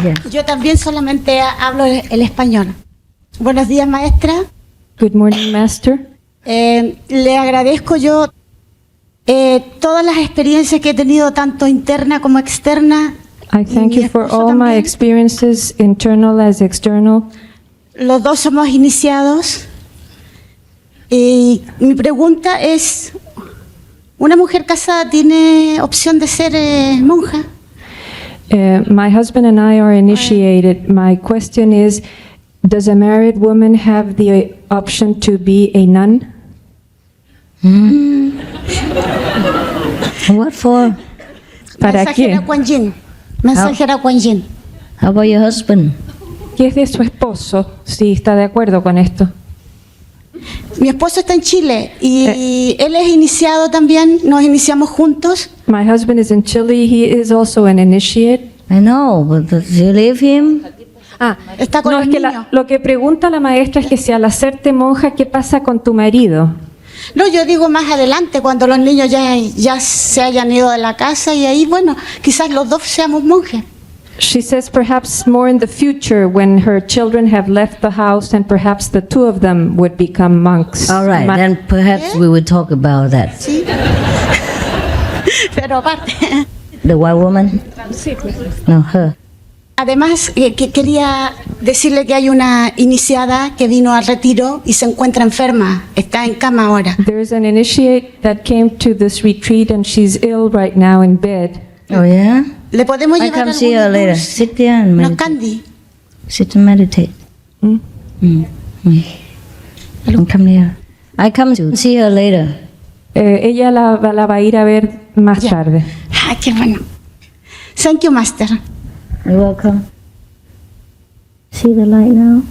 [SPEAKER 1] Yeah.
[SPEAKER 16] Yo también solamente hablo el español. Buenos días, maestra.
[SPEAKER 13] Good morning, Master.
[SPEAKER 16] Le agradezco yo todas las experiencias que he tenido, tanto interna como externa.
[SPEAKER 13] I thank you for all my experiences, internal as external.
[SPEAKER 16] Los dos somos iniciados. Y mi pregunta es, ¿Una mujer casada tiene opción de ser monja?
[SPEAKER 13] My husband and I are initiated. My question is, does a married woman have the option to be a nun?
[SPEAKER 1] What for?
[SPEAKER 13] ¿Para qué?
[SPEAKER 16] Mensajera Kuan Yin. Mensajera Kuan Yin.
[SPEAKER 1] How about your husband?
[SPEAKER 13] ¿Qué es de su esposo? Si está de acuerdo con esto.
[SPEAKER 16] Mi esposo está en Chile y él es iniciado también. Nos iniciamos juntos.
[SPEAKER 13] My husband is in Chile. He is also an initiate.
[SPEAKER 1] I know, but do you leave him?
[SPEAKER 16] Está con
[SPEAKER 13] No,
[SPEAKER 16] los
[SPEAKER 13] es que
[SPEAKER 16] niños.
[SPEAKER 13] lo que pregunta la maestra es que si al hacerte monja, ¿qué pasa con tu marido?
[SPEAKER 16] No, yo digo más adelante, cuando los niños ya se hayan ido de la casa y ahí, bueno, quizás los dos seamos monjes.
[SPEAKER 13] She says perhaps more in the future when her children have left the house and perhaps the two of them would become monks.
[SPEAKER 1] All right, then perhaps we will talk about that.
[SPEAKER 16] Sí. Pero aparte.
[SPEAKER 1] The white woman? No, her.
[SPEAKER 16] Además, que quería decirle que hay una iniciada que vino al retiro y se encuentra enferma, está en cama ahora.
[SPEAKER 13] There's an initiate that came to this retreat and she's ill right now in bed.
[SPEAKER 1] Oh, yeah?
[SPEAKER 16] Le podemos
[SPEAKER 1] I
[SPEAKER 16] llevar
[SPEAKER 1] come see her later. Sit there and
[SPEAKER 16] unos
[SPEAKER 1] meditate.
[SPEAKER 16] candy.
[SPEAKER 1] Sit and meditate. Come here. I come to see her later.
[SPEAKER 13] Ella la va a ir a ver más tarde.
[SPEAKER 16] Ah, qué bueno. Thank you, Master.
[SPEAKER 1] You're welcome. See the light now?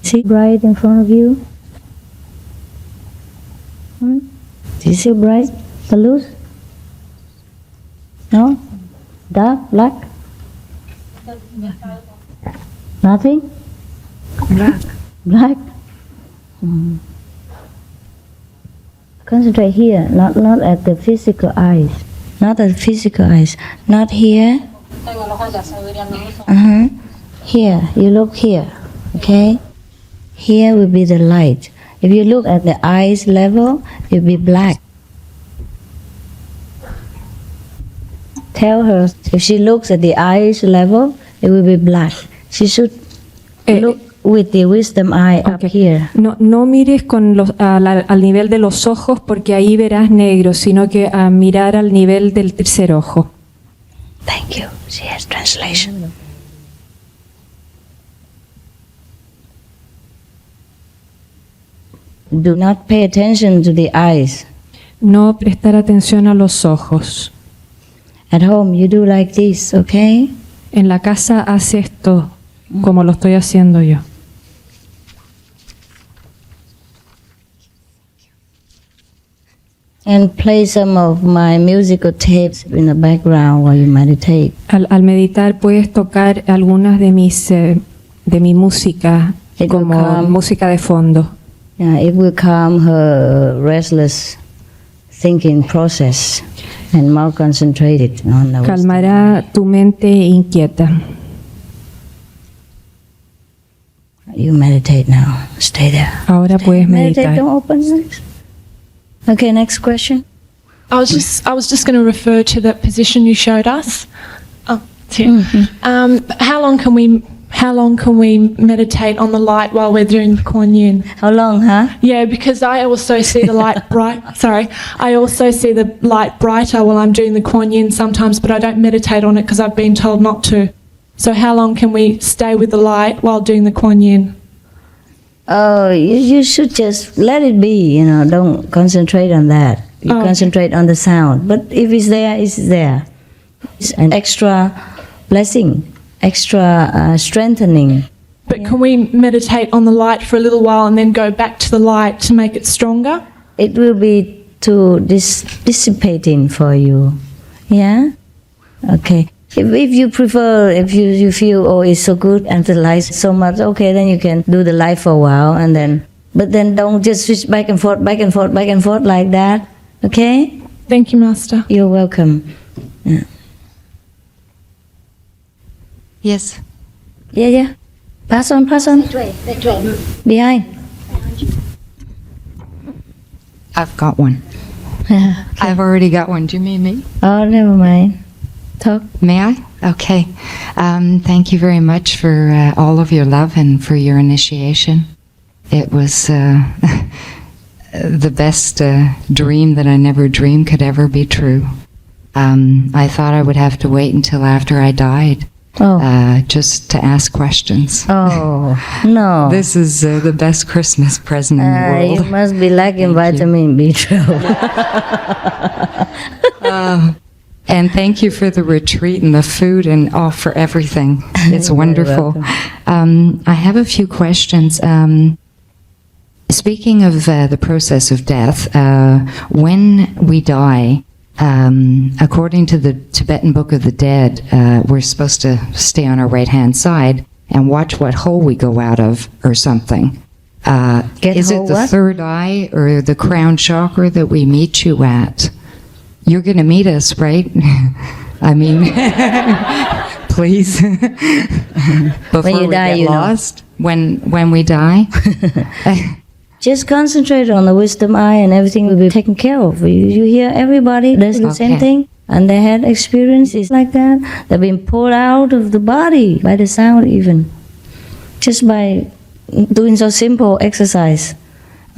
[SPEAKER 1] See bright in front of you? Do you see bright? The loose? No? Dark? Black? Nothing? Black. Black? Concentrate here, not at the physical eyes. Not at the physical eyes. Not here. Here. You look here. Okay? Here will be the light. If you look at the eyes level, it will be black. Tell her if she looks at the eyes level, it will be black. She should look with the wisdom eye up here.
[SPEAKER 13] No mires al nivel de los ojos porque ahí verás negro, sino que a mirar al nivel del tercer ojo.
[SPEAKER 1] Thank you. She has translation. Do not pay attention to the eyes.
[SPEAKER 13] No prestar atención a los ojos.
[SPEAKER 1] At home, you do like this, okay?
[SPEAKER 13] En la casa haz esto como lo estoy haciendo yo.
[SPEAKER 1] And play some of my musical tapes in the background while you meditate.
[SPEAKER 13] Al meditar puedes tocar algunas de mi música como música de fondo.
[SPEAKER 1] Yeah, it will calm her restless thinking process and more concentrated on the wisdom.
[SPEAKER 13] Calmará tu mente inquieta.
[SPEAKER 1] You meditate now. Stay there.
[SPEAKER 13] Ahora puedes
[SPEAKER 1] Meditate,
[SPEAKER 13] meditar.
[SPEAKER 1] don't open your eyes. Okay, next question.
[SPEAKER 17] I was just going to refer to that position you showed us. Oh, it's here. How long can we meditate on the light while we're doing the Kuan Yin?
[SPEAKER 1] How long, huh?
[SPEAKER 17] Yeah, because I also see the light bright. Sorry, I also see the light brighter while I'm doing the Kuan Yin sometimes, but I don't meditate on it because I've been told not to. So how long can we stay with the light while doing the Kuan Yin?
[SPEAKER 1] Oh, you should just let it be, don't concentrate on that. You concentrate on the sound. But if it's there, it's there. It's an extra blessing, extra strengthening.
[SPEAKER 17] But can we meditate on the light for a little while and then go back to the light to make it stronger?
[SPEAKER 1] It will be too dissipating for you. Yeah? Okay. If you prefer, if you feel, oh, it's so good and the light so much, okay, then you can do the light for a while but then don't just switch back and forth like that. Okay?
[SPEAKER 17] Thank you, Master.
[SPEAKER 1] You're welcome. Yeah.
[SPEAKER 18] Yes.
[SPEAKER 1] Yeah. Pass on. Behind.
[SPEAKER 18] I've got one. I've already got one. Do you mean me?
[SPEAKER 1] Oh, never mind. Talk.
[SPEAKER 18] May I? Okay. Thank you very much for all of your love and for your initiation. It was the best dream that I never dreamed could ever be true. I thought I would have to wait until after I died just to ask questions.
[SPEAKER 1] Oh, no.
[SPEAKER 18] This is the best Christmas present in the world.
[SPEAKER 1] You must be lacking vitamin B12.
[SPEAKER 18] And thank you for the retreat and the food and for everything. It's wonderful. I have a few questions. Speaking of the process of death, when we die, according to the Tibetan Book of the Dead, we're supposed to stay on our right-hand side and watch what hole we go out of or something. Is it the third eye or the crown chakra that we meet you at? You're going to meet us, right? I mean, please. Before
[SPEAKER 1] When you die,
[SPEAKER 18] we get
[SPEAKER 1] you
[SPEAKER 18] lost. When we die.
[SPEAKER 1] Just concentrate on the wisdom eye and everything will be taken care of. You hear everybody does the same thing and they had experiences like that. They've been pulled out of the body by the sound even. Just by doing so simple exercise.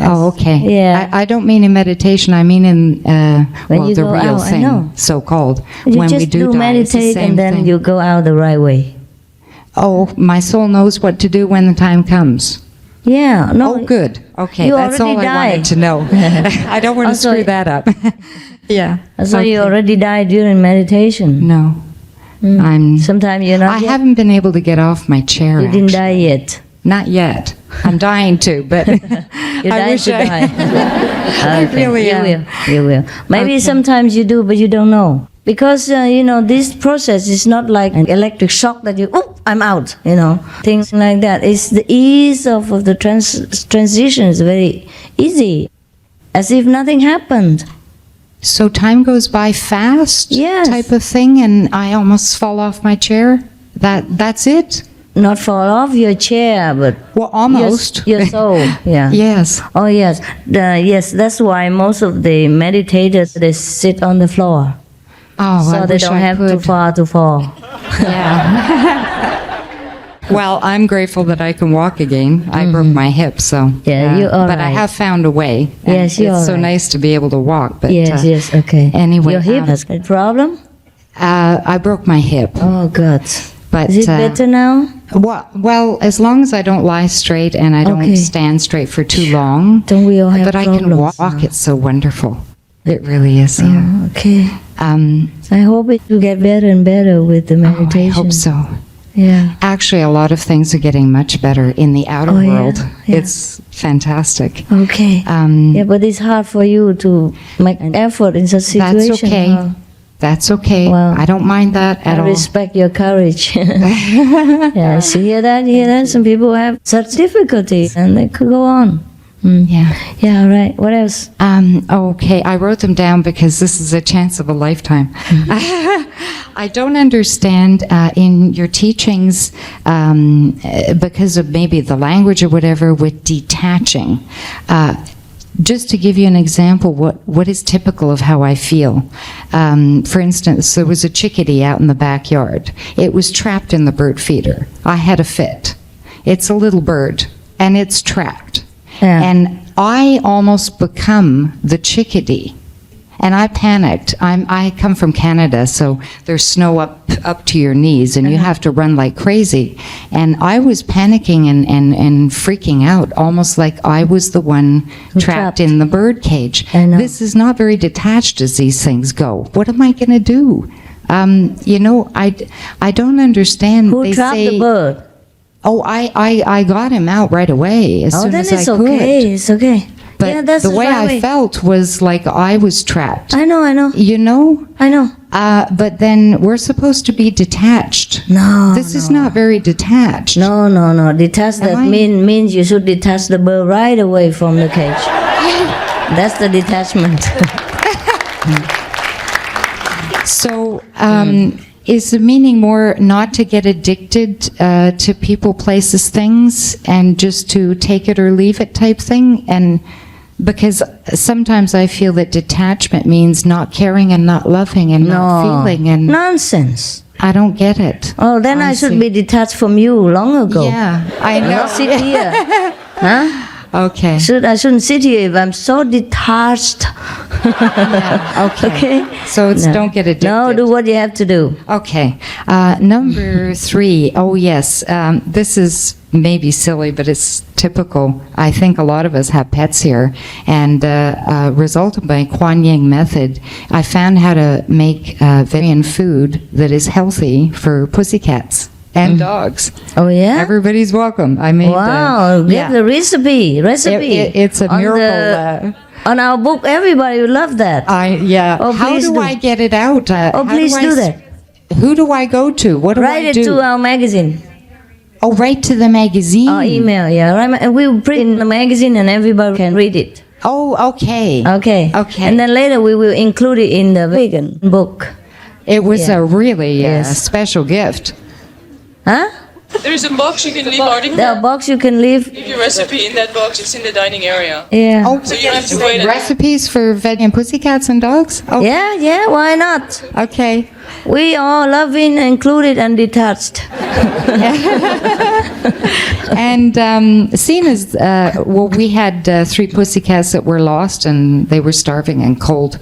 [SPEAKER 18] Oh, okay.
[SPEAKER 1] Yeah.
[SPEAKER 18] I don't mean in meditation. I mean in the
[SPEAKER 1] go
[SPEAKER 18] real
[SPEAKER 1] out, I
[SPEAKER 18] thing,
[SPEAKER 1] know.
[SPEAKER 18] so-called.
[SPEAKER 1] You
[SPEAKER 18] when
[SPEAKER 1] just
[SPEAKER 18] we do die,
[SPEAKER 1] meditate
[SPEAKER 18] it's the same
[SPEAKER 1] and then
[SPEAKER 18] thing.
[SPEAKER 1] you go out the right way.
[SPEAKER 18] Oh, my soul knows what to do when the time comes.
[SPEAKER 1] Yeah. No.
[SPEAKER 18] Oh, good. Okay,
[SPEAKER 1] you
[SPEAKER 18] that's all
[SPEAKER 1] already
[SPEAKER 18] I wanted
[SPEAKER 1] died.
[SPEAKER 18] to know. I don't want to
[SPEAKER 1] Also,
[SPEAKER 18] screw that up. Yeah.
[SPEAKER 1] So
[SPEAKER 18] Okay.
[SPEAKER 1] you already died during meditation.
[SPEAKER 18] No.
[SPEAKER 1] Sometimes you're not.
[SPEAKER 18] I haven't been able to get off my chair.
[SPEAKER 1] You didn't die yet.
[SPEAKER 18] Not yet. I'm dying to, but
[SPEAKER 1] You're
[SPEAKER 18] I
[SPEAKER 1] dying
[SPEAKER 18] wish
[SPEAKER 1] to
[SPEAKER 18] I.
[SPEAKER 1] die.
[SPEAKER 18] I
[SPEAKER 1] Okay,
[SPEAKER 18] really
[SPEAKER 1] you
[SPEAKER 18] am.
[SPEAKER 1] will. You will. Maybe
[SPEAKER 18] Okay.
[SPEAKER 1] sometimes you do, but you don't know. Because, this process is not like an electric shock that I'm out, things like that. It's the ease of the transition is very easy, as if nothing happened.
[SPEAKER 18] So time goes by fast, type of thing, and I almost fall off my chair. That's it.
[SPEAKER 1] Not fall off your chair, but
[SPEAKER 18] almost
[SPEAKER 1] your soul. Yeah.
[SPEAKER 18] Yes.
[SPEAKER 1] Oh yes. Yes. That's why most of the meditators they sit on the floor.
[SPEAKER 18] Oh,
[SPEAKER 1] so
[SPEAKER 18] I
[SPEAKER 1] they
[SPEAKER 18] wish
[SPEAKER 1] don't
[SPEAKER 18] I
[SPEAKER 1] have
[SPEAKER 18] could.
[SPEAKER 1] too far to fall.
[SPEAKER 18] Well, I'm grateful that I can walk again. I broke my hip, so
[SPEAKER 1] Yeah, you're all
[SPEAKER 18] but I
[SPEAKER 1] right.
[SPEAKER 18] have found a way. and
[SPEAKER 1] Yes, you're
[SPEAKER 18] it's so
[SPEAKER 1] all right.
[SPEAKER 18] nice to be able to walk. But
[SPEAKER 1] Yes. Okay.
[SPEAKER 18] Anyway,
[SPEAKER 1] Your hip has a problem.
[SPEAKER 18] I broke my hip.
[SPEAKER 1] Oh God.
[SPEAKER 18] But
[SPEAKER 1] Is it better now?
[SPEAKER 18] Well, as long as I don't lie straight and I don't
[SPEAKER 1] Okay.
[SPEAKER 18] stand straight for too long.
[SPEAKER 1] Don't we all have
[SPEAKER 18] But I can
[SPEAKER 1] problems
[SPEAKER 18] walk.
[SPEAKER 1] now?
[SPEAKER 18] It's so wonderful. It really is. Yeah.
[SPEAKER 1] Oh, okay. I hope it will get better and better with the meditation.
[SPEAKER 18] I hope so.
[SPEAKER 1] Yeah.
[SPEAKER 18] Actually, a lot of things are getting much better in the outer
[SPEAKER 1] Oh, yeah,
[SPEAKER 18] world.
[SPEAKER 1] yeah.
[SPEAKER 18] It's fantastic.
[SPEAKER 1] Okay. Yeah, but it's hard for you to make an effort in such situation.
[SPEAKER 18] That's okay.
[SPEAKER 1] huh?
[SPEAKER 18] That's okay.
[SPEAKER 1] Well,
[SPEAKER 18] I don't mind that at
[SPEAKER 1] I
[SPEAKER 18] all.
[SPEAKER 1] respect your courage. Yes, you hear that? You hear that? Some people have such difficulty and they could go on.
[SPEAKER 18] Yeah.
[SPEAKER 1] Yeah, right. What else?
[SPEAKER 18] Okay, I wrote them down because this is a chance of a lifetime. I don't understand in your teachings because of maybe the language or whatever with detaching. Just to give you an example, what is typical of how I feel. For instance, there was a chickadee out in the backyard. It was trapped in the bird feeder. I had a fit. It's a little bird, and it's trapped. And I almost become the chickadee. And I panicked. I come from Canada, so there's snow up to your knees, and you have to run like crazy. And I was panicking and freaking out, almost like I was the one trapped in the bird cage. This is not very detached as these things go. What am I going to do? I don't understand.
[SPEAKER 1] Who trapped the bird?
[SPEAKER 18] Oh, I got him out right away as soon
[SPEAKER 1] then
[SPEAKER 18] as
[SPEAKER 1] it's
[SPEAKER 18] I could.
[SPEAKER 1] okay. It's okay.
[SPEAKER 18] But
[SPEAKER 1] yeah, that's
[SPEAKER 18] the way
[SPEAKER 1] right
[SPEAKER 18] I felt was like I was trapped.
[SPEAKER 1] I know.
[SPEAKER 18] You know?
[SPEAKER 1] I know.
[SPEAKER 18] But then we're supposed to be detached.
[SPEAKER 1] No.
[SPEAKER 18] This is not very detached.
[SPEAKER 1] No. Detach that means you should detach the bird right away from the cage. That's the detachment.
[SPEAKER 18] So, is the meaning more not to get addicted to people, places, things, and just to take it or leave it type thing? And because sometimes I feel that detachment means not caring and not loving and not feeling. And
[SPEAKER 1] nonsense.
[SPEAKER 18] I don't get it.
[SPEAKER 1] Oh, then I should be detached from you long ago.
[SPEAKER 18] Yeah, I know.
[SPEAKER 1] Not sit here. Huh?
[SPEAKER 18] Okay.
[SPEAKER 1] I shouldn't sit here if I'm so detached.
[SPEAKER 18] Okay. So don't get addicted.
[SPEAKER 1] No, do what you have to do.
[SPEAKER 18] Okay. Number 3. Oh, yes. This is maybe silly, but it's typical. I think a lot of us have pets here. And result of my Kuan Yin method, I found how to make vegetarian food that is healthy for pussycats and dogs.
[SPEAKER 1] Oh, yeah?
[SPEAKER 18] Everybody's welcome. I made...
[SPEAKER 1] Wow, give the recipe.
[SPEAKER 18] It's a miracle.
[SPEAKER 1] On our book, everybody would love that.
[SPEAKER 18] Oh, how do I get it out?
[SPEAKER 1] Please do that.
[SPEAKER 18] Who do I go to? What do I do?
[SPEAKER 1] Write it to our magazine.
[SPEAKER 18] Oh, write to the magazine?
[SPEAKER 1] Or email, yeah. And we'll print in the magazine and everybody can read it.
[SPEAKER 18] Oh, okay.
[SPEAKER 1] Okay. And then later we will include it in the vegan book.
[SPEAKER 18] It was a really special gift.
[SPEAKER 1] Huh?
[SPEAKER 19] There's a box you can leave article.
[SPEAKER 1] There a box you can leave.
[SPEAKER 19] Leave your recipe in that box. It's in the dining area.
[SPEAKER 1] Yeah.
[SPEAKER 18] Oh,
[SPEAKER 19] so you don't have to wait.
[SPEAKER 18] Recipes for vegan pussycats and dogs? Oh.
[SPEAKER 1] Yeah, why not?
[SPEAKER 18] Okay.
[SPEAKER 1] We are loving, included, and detached.
[SPEAKER 18] And seeing as, we had 3 pussycats that were lost and they were starving and cold.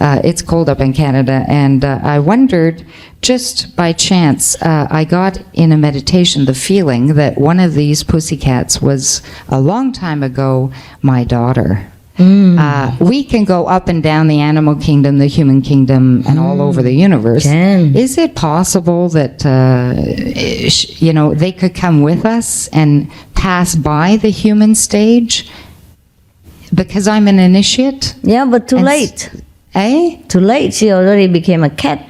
[SPEAKER 18] It's cold up in Canada, and I wondered, just by chance, I got in a meditation the feeling that one of these pussycats was, a long time ago, my daughter. We can go up and down the animal kingdom, the human kingdom, and all over the universe. Is it possible that, they could come with us and pass by the human stage? Because I'm an initiate?
[SPEAKER 1] Yeah, but too late.
[SPEAKER 18] Eh?
[SPEAKER 1] Too late. She already became a cat.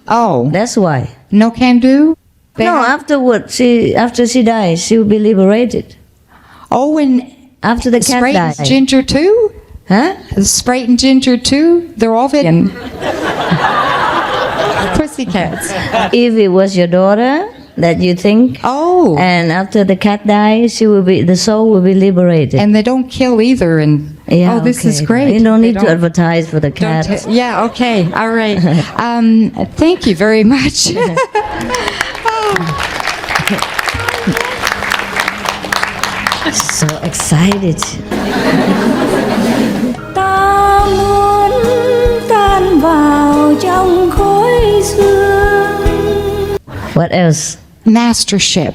[SPEAKER 18] Oh.
[SPEAKER 1] That's why.
[SPEAKER 18] No can do?
[SPEAKER 1] No, afterward, after she dies, she will be liberated.
[SPEAKER 18] Oh, and
[SPEAKER 1] after the cat
[SPEAKER 18] Sprite
[SPEAKER 1] dies.
[SPEAKER 18] and Ginger too?
[SPEAKER 1] Huh?
[SPEAKER 18] Sprite and Ginger too? They're all vegan. Pussycats.
[SPEAKER 1] If it was your daughter that you think, and after the cat dies, the soul will be liberated.
[SPEAKER 18] And they don't kill either. And this is great.
[SPEAKER 1] You don't need to advertise for the cat.
[SPEAKER 18] Yeah. Okay. All right. Thank you very much.
[SPEAKER 1] So excited.
[SPEAKER 14] Ta muốn tan vào trong khói sương.
[SPEAKER 1] What else?
[SPEAKER 18] Mastership.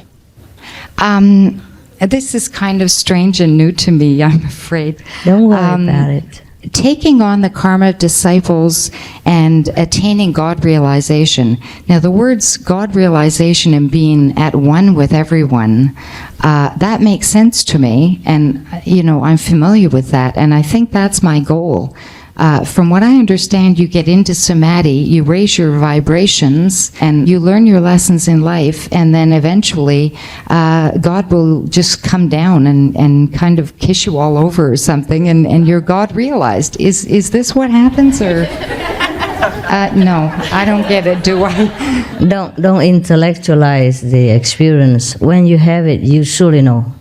[SPEAKER 18] This is kind of strange and new to me, I'm afraid.
[SPEAKER 1] Don't worry about it.
[SPEAKER 18] Taking on the karma of disciples and attaining God realization. Now, the words God realization and being at one with everyone, that makes sense to me. And, I'm familiar with that. And I think that's my goal. From what I understand, you get into samadhi, you raise your vibrations, and you learn your lessons in life, and then eventually God will just come down and kind of kiss you all over or something, and you're God realized. Is this what happens, or? No, I don't get it, do I?
[SPEAKER 1] Don't intellectualize the experience. When you have it, you surely know.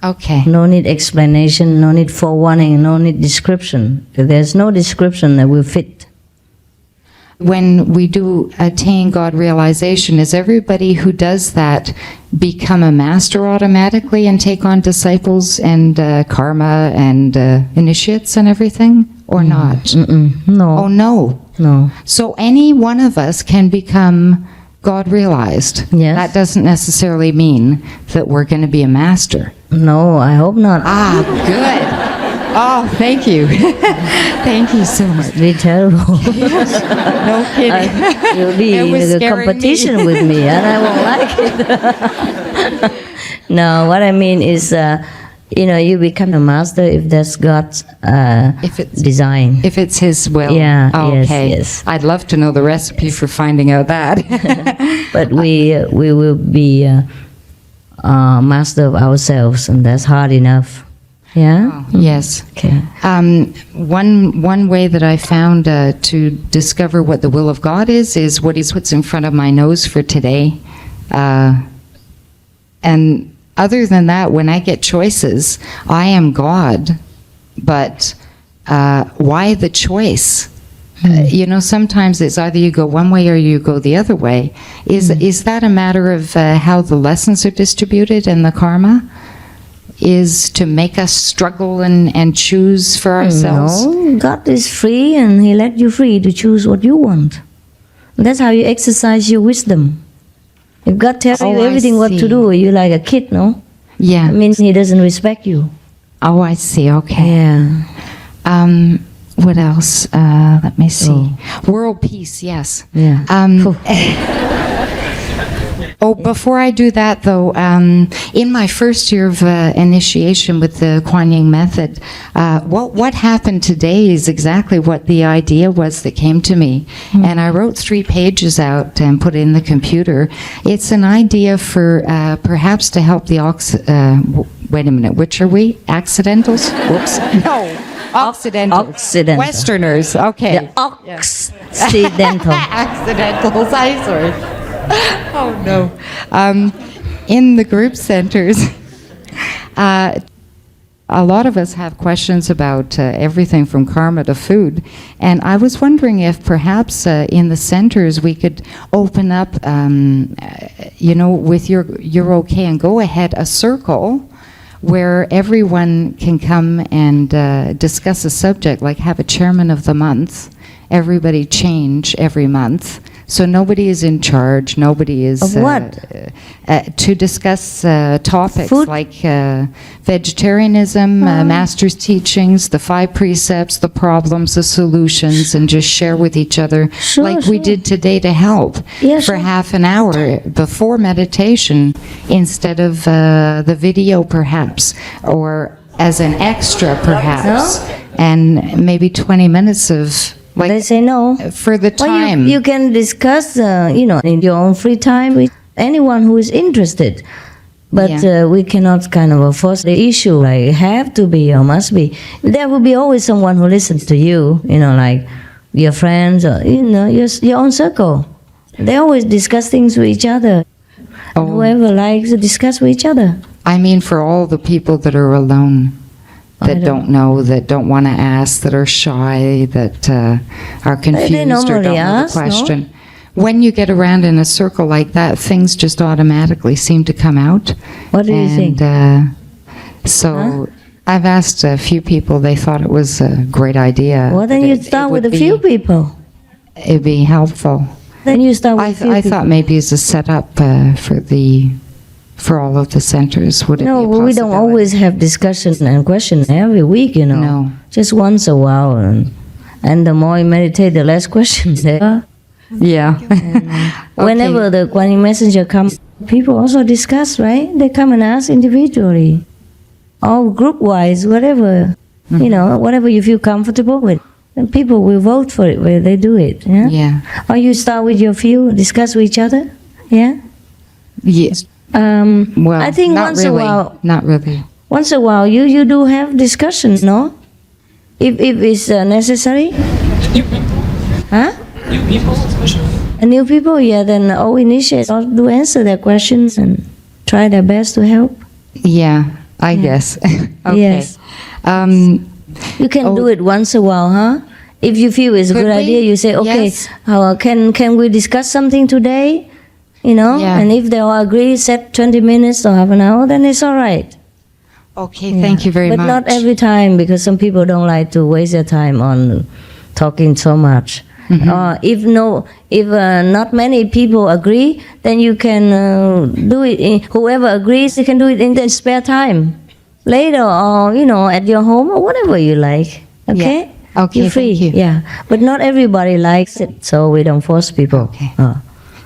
[SPEAKER 18] Okay.
[SPEAKER 1] No need explanation, no need forewarning, no need description. If there's no description that will fit.
[SPEAKER 18] When we do attain God realization, is everybody who does that become a master automatically and take on disciples and karma and initiates and everything? Or not?
[SPEAKER 1] No.
[SPEAKER 18] Oh, no.
[SPEAKER 1] No.
[SPEAKER 18] So any one of us can become God realized.
[SPEAKER 1] Yes.
[SPEAKER 18] That doesn't necessarily mean that we're going to be a master.
[SPEAKER 1] No, I hope not.
[SPEAKER 18] Ah, good. Oh, thank you. Thank you so much.
[SPEAKER 1] Be terrible.
[SPEAKER 18] No kidding.
[SPEAKER 1] You'll be in a competition with me, and I won't like it. No, what I mean is, you become a master if that's God's design.
[SPEAKER 18] If it's His will.
[SPEAKER 1] Yeah.
[SPEAKER 18] Oh, okay.
[SPEAKER 1] Yes.
[SPEAKER 18] I'd love to know the recipe for finding out that.
[SPEAKER 1] But we will be master of ourselves, and that's hard enough. Yeah.
[SPEAKER 18] Oh, yes.
[SPEAKER 1] Okay.
[SPEAKER 18] One way that I found to discover what the will of God is what He puts in front of my nose for today, and other than that, when I get choices, I am God, but why the choice? Sometimes it's either you go one way or you go the other way. Is that a matter of how the lessons are distributed and the karma? is to make us struggle and choose for ourselves?
[SPEAKER 1] No, God is free and He let you free to choose what you want. That's how you exercise your wisdom. If God tells you everything what to do, you're like a kid, no?
[SPEAKER 18] Yeah.
[SPEAKER 1] It means He doesn't respect you.
[SPEAKER 18] Oh, I see. Okay.
[SPEAKER 1] Yeah.
[SPEAKER 18] What else? Let me see. World peace, yes.
[SPEAKER 1] Yeah.
[SPEAKER 18] Before I do that, though, in my first year of initiation with the Kuan Yin method, what happened today is exactly what the idea was that came to me. And I wrote 3 pages out and put it in the computer. It's an idea for perhaps to help the wait a minute, which are we? Accidentals? Whoops. No. Occidentals. Westerners. Okay.
[SPEAKER 1] The Occidental.
[SPEAKER 18] Accidentals. I'm sorry. Oh no. In the group centers, a lot of us have questions about everything from karma to food. And I was wondering if perhaps in the centers we could open up, with your okay and go ahead, a circle where everyone can come and discuss a subject, like have a chairman of the month, everybody change every month. So nobody is in charge, nobody is...
[SPEAKER 1] Of what?
[SPEAKER 18] To discuss topics
[SPEAKER 1] Food?
[SPEAKER 18] like vegetarianism, master's teachings, the 5 precepts, the problems, the solutions, and just share with each other, we did today to help for half an hour before meditation instead of the video perhaps, or as an extra perhaps, and maybe 20 minutes of...
[SPEAKER 1] they say no.
[SPEAKER 18] For the time.
[SPEAKER 1] Well, you can discuss, in your own free time with anyone who is interested. But we cannot kind of force the issue, like have to be or must be. There will be always someone who listens to you, like your friends or, your own circle. They always discuss things with each other. Whoever likes to discuss with each other.
[SPEAKER 18] I mean for all the people that are alone. That don't know, that don't want to ask, that are shy, that are confused or don't know the question. No? When you get around in a circle like that, things just automatically seem to come out.
[SPEAKER 1] What do you think?
[SPEAKER 18] I've asked a few people, they thought it was a great idea.
[SPEAKER 1] Well, then you'd start with a few people.
[SPEAKER 18] It'd be helpful.
[SPEAKER 1] Then you start with a few people.
[SPEAKER 18] I thought maybe as a setup for all of the centers, would it be a possibility?
[SPEAKER 1] No, we don't always have discussions and questions every week,
[SPEAKER 18] No.
[SPEAKER 1] Just once a while. And the more you meditate, the less questions there are.
[SPEAKER 18] Yeah.
[SPEAKER 1] Whenever the Kuan Yin messenger comes, people also discuss, right? They come and ask individually. Or group-wise, whatever. Whatever you feel comfortable with. And people will vote for it where they do it. Yeah. Or you start with your few, discuss with each other. Yeah.
[SPEAKER 18] Yes.
[SPEAKER 1] Well, I think
[SPEAKER 18] not really.
[SPEAKER 1] Once a while, you do have discussions, no? If it's necessary. Huh?
[SPEAKER 19] New people, especially.
[SPEAKER 1] New people, yeah. Then all initiates all do answer their questions and try their best to help.
[SPEAKER 18] Yeah, I guess. Okay.
[SPEAKER 1] Yes. You can do it once a while, huh? If you feel it's a good idea, you say, okay, can we discuss something today? And if they all agree, set 20 minutes or half an hour, then it's all right.
[SPEAKER 18] Okay, thank you very much.
[SPEAKER 1] But not every time, because some people don't like to waste their time on talking so much. If not many people agree, then you can do it. Whoever agrees, you can do it in their spare time, later, or at your home or whatever you like. Okay.
[SPEAKER 18] Yeah. Okay.
[SPEAKER 1] You're free.
[SPEAKER 18] Thank you.
[SPEAKER 1] Yeah, but not everybody likes it, so we don't force people.
[SPEAKER 18] Okay.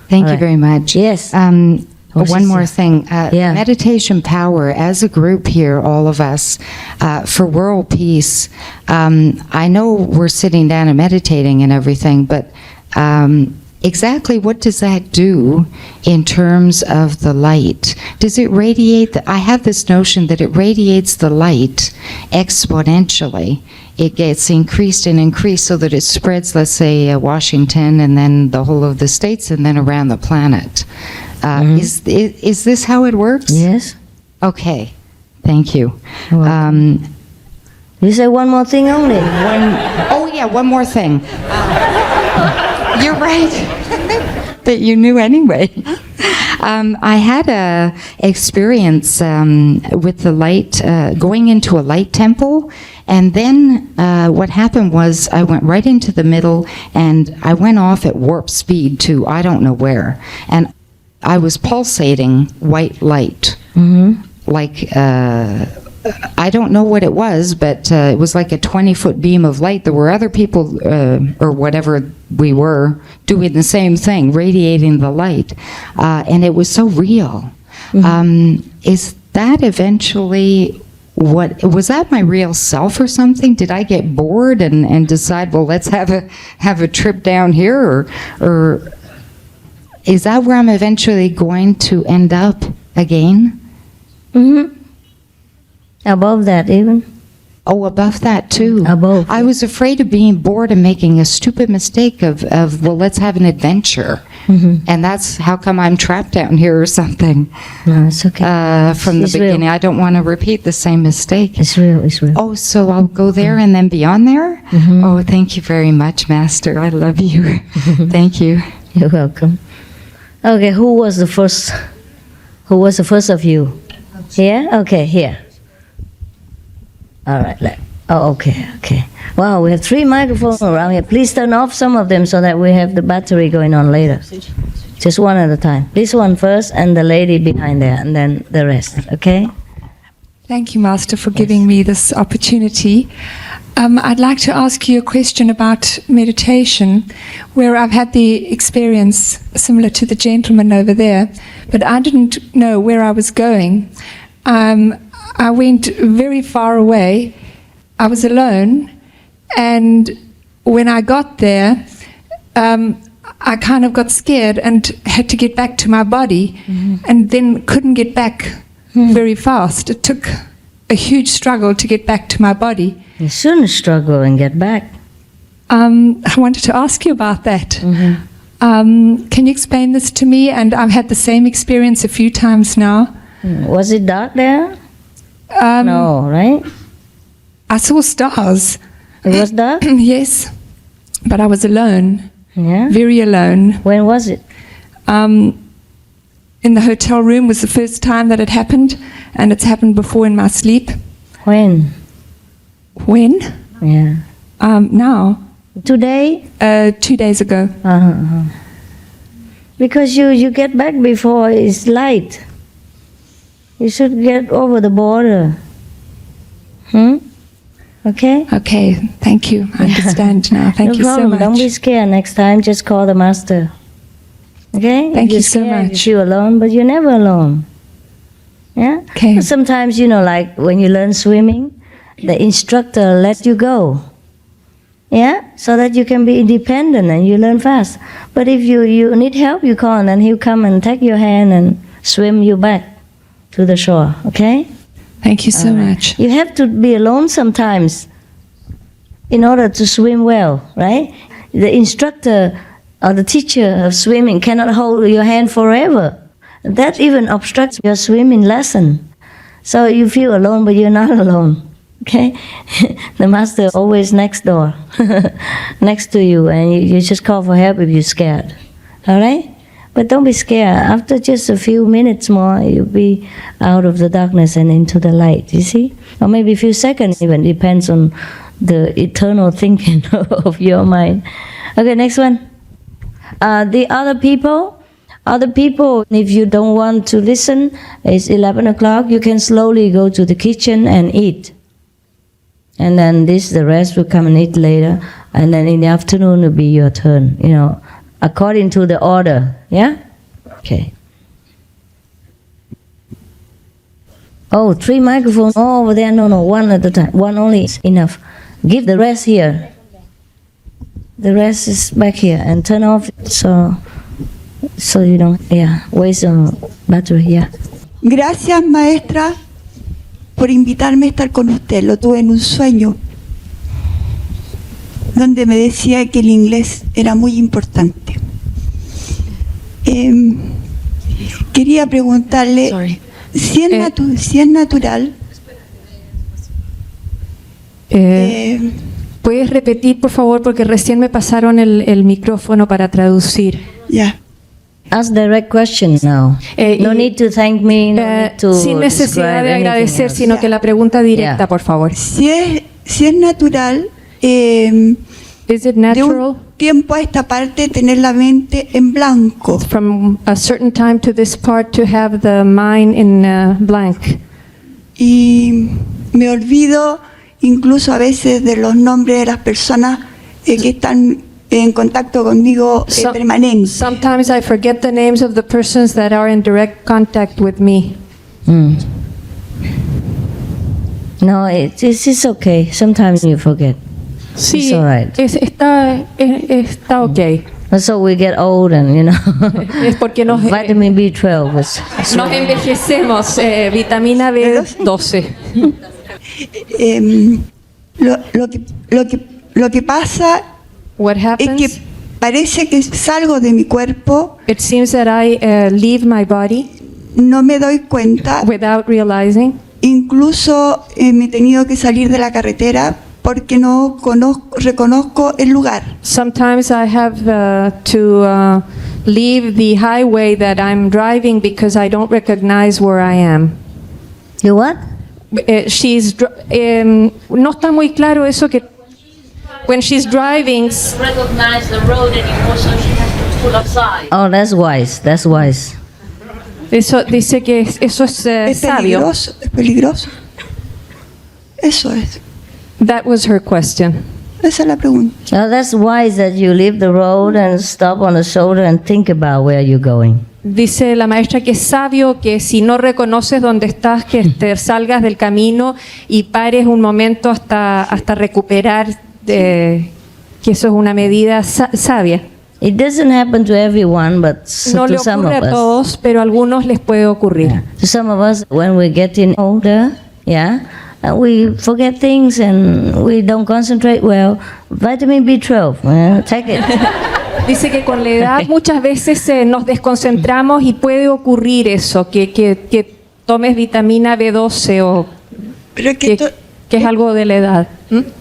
[SPEAKER 18] Thank you very much.
[SPEAKER 1] Yes.
[SPEAKER 18] One more thing. Meditation Power, as a group here, all of us, for world peace, I know we're sitting down and meditating and everything, but exactly what does that do in terms of the light? Does it radiate? I have this notion that it radiates the light exponentially. It gets increased and increased so that it spreads, let's say, Washington and then the whole of the states and then around the planet. Is this how it works?
[SPEAKER 1] Yes.
[SPEAKER 18] Okay. Thank you.
[SPEAKER 1] You say one more thing only.
[SPEAKER 18] One more thing. You're right. That you knew anyway. I had a experience with the light, going into a light temple, and then what happened was I went right into the middle, and I went off at warp speed to I don't know where, and I was pulsating white light, like I don't know what it was, but it was like a 20-foot beam of light. There were other people, or whatever we were, doing the same thing, radiating the light. And it was so real. Is that eventually was that my real self or something? Did I get bored and decide, well, let's have a trip down here? Or is that where I'm eventually going to end up again?
[SPEAKER 1] Above that even.
[SPEAKER 18] Oh, above that too.
[SPEAKER 1] Above.
[SPEAKER 18] I was afraid of being bored and making a stupid mistake of well, let's have an adventure. And that's how come I'm trapped down here or something.
[SPEAKER 1] No, it's okay.
[SPEAKER 18] From the beginning. I don't want to repeat the same mistake.
[SPEAKER 1] It's real, it's real.
[SPEAKER 18] Oh, so I'll go there and then beyond there? Oh, thank you very much, Master. I love you. Thank you.
[SPEAKER 1] You're welcome. Okay, who was the first of you? Here? Okay, here. All right. Oh, okay. Wow, we have 3 microphones around here. Please turn off some of them so that we have the battery going on later. Just one at a time. This one first, and the lady behind there, and then the rest, okay?
[SPEAKER 20] Thank you, Master, for giving me this opportunity. I'd like to ask you a question about meditation, where I've had the experience similar to the gentleman over there, but I didn't know where I was going. I went very far away. I was alone, and when I got there, I kind of got scared and had to get back to my body, and then couldn't get back very fast. It took a huge struggle to get back to my body.
[SPEAKER 1] You shouldn't struggle and get back.
[SPEAKER 20] I wanted to ask you about that. Can you explain this to me? And I've had the same experience a few times now.
[SPEAKER 1] Was it dark there? No, right?
[SPEAKER 20] I saw stars.
[SPEAKER 1] It was dark?
[SPEAKER 20] Yes, but I was alone.
[SPEAKER 1] Yeah?
[SPEAKER 20] Very alone.
[SPEAKER 1] When was it?
[SPEAKER 20] In the hotel room was the first time that it happened, and it's happened before in my sleep.
[SPEAKER 1] When?
[SPEAKER 20] When?
[SPEAKER 1] Yeah.
[SPEAKER 20] Now.
[SPEAKER 1] Today?
[SPEAKER 20] 2 days ago.
[SPEAKER 1] Because you get back before it's light. You should get over the border. Okay?
[SPEAKER 20] Okay, thank you. I understand now. Thank you so much.
[SPEAKER 1] Don't be scared next time. Just call the Master. Okay?
[SPEAKER 20] Thank you so much.
[SPEAKER 1] You feel alone, but you're never alone. Yeah?
[SPEAKER 20] Okay.
[SPEAKER 1] Sometimes, like when you learn swimming, the instructor lets you go. Yeah? So that you can be independent and you learn fast. But if you need help, you call, and then he'll come and take your hand and swim you back to the shore. Okay?
[SPEAKER 20] Thank you so much.
[SPEAKER 1] You have to be alone sometimes in order to swim well, right? The instructor or the teacher of swimming cannot hold your hand forever. That even obstructs your swimming lesson. So you feel alone, but you're not alone. Okay? The Master is always next door, next to you, and you just call for help if you're scared. All right? But don't be scared. After just a few minutes more, you'll be out of the darkness and into the light, you see? Or maybe a few seconds even, depends on the eternal thinking of your mind. Okay, next one. The other people, if you don't want to listen, it's 11 o'clock, you can slowly go to the kitchen and eat. And then the rest will come and eat later. And then in the afternoon will be your turn, according to the order. Yeah? Okay. Oh, 3 microphones all over there. No, one at a time. One only is enough. Give the rest here. The rest is back here. And turn off so you don't, waste on battery. Yeah.
[SPEAKER 21] Gracias, maestra, por invitarme a estar con usted. Lo tuve en un sueño donde me decía que el inglés era muy importante. Quería preguntarle si es natural.
[SPEAKER 13] ¿Puedes repetir, por favor? Porque recién me pasaron el micrófono para traducir.
[SPEAKER 21] Ya.
[SPEAKER 1] Ask direct questions now. No need to thank me, no need to
[SPEAKER 13] sin necesidad
[SPEAKER 1] describe
[SPEAKER 13] de
[SPEAKER 1] anything
[SPEAKER 13] agradecer,
[SPEAKER 1] else.
[SPEAKER 13] sino que la pregunta directa,
[SPEAKER 1] Yeah.
[SPEAKER 13] por favor.
[SPEAKER 21] Si es natural,
[SPEAKER 13] Is it
[SPEAKER 21] de
[SPEAKER 13] natural
[SPEAKER 21] un tiempo a esta parte tener la mente en blanco.
[SPEAKER 13] from a certain time to this part to have the mind in blank?
[SPEAKER 21] Y me olvido incluso a veces de los nombres de las personas que están en contacto conmigo permanente.
[SPEAKER 13] Sometimes I forget the names of the persons that are in direct contact with me.
[SPEAKER 1] No, it's okay. Sometimes you forget.
[SPEAKER 13] Sí,
[SPEAKER 1] It's all right.
[SPEAKER 13] está okay.
[SPEAKER 1] So we get old and, you know,
[SPEAKER 13] Es porque nos
[SPEAKER 1] vitamin B12
[SPEAKER 13] nos envejecemos, vitamina B12.
[SPEAKER 21] Lo que pasa
[SPEAKER 13] What
[SPEAKER 21] es
[SPEAKER 13] happens?
[SPEAKER 21] que parece que salgo de mi cuerpo.
[SPEAKER 13] It seems that I leave my body.
[SPEAKER 21] No me doy cuenta.
[SPEAKER 13] Without realizing.
[SPEAKER 21] Incluso me he tenido que salir de la carretera porque no reconozco el lugar.
[SPEAKER 13] Sometimes I have to leave the highway that I'm driving because I don't recognize where I am.
[SPEAKER 1] You what?
[SPEAKER 13] No está muy claro eso que when she's driving.
[SPEAKER 11] Recognize the road anymore, so she has to pull aside.
[SPEAKER 1] Oh, that's wise. That's wise.
[SPEAKER 13] Eso dice que eso es sabio.
[SPEAKER 21] Es peligroso. Eso es.
[SPEAKER 13] That was her question.
[SPEAKER 21] Esa es la pregunta.
[SPEAKER 1] Now that's wise that you leave the road and stop on the shoulder and think about where you're going.
[SPEAKER 13] Dice la maestra que es sabio que si no reconoces dónde estás, que te salgas del camino y pares un momento hasta recuperar, que eso es una medida sabia.
[SPEAKER 1] It doesn't happen to everyone, but
[SPEAKER 13] No le
[SPEAKER 1] to some
[SPEAKER 13] ocurre
[SPEAKER 1] of
[SPEAKER 13] a
[SPEAKER 1] us.
[SPEAKER 13] todos, pero a algunos les puede ocurrir.
[SPEAKER 1] To some of us, when we're getting older, we forget things and we don't concentrate well. Vitamin B12, take it.
[SPEAKER 13] Dice que con la edad muchas veces nos desconcentramos y puede ocurrir eso, que tomes vitamina B12 o
[SPEAKER 21] Pero que
[SPEAKER 13] es algo de la edad.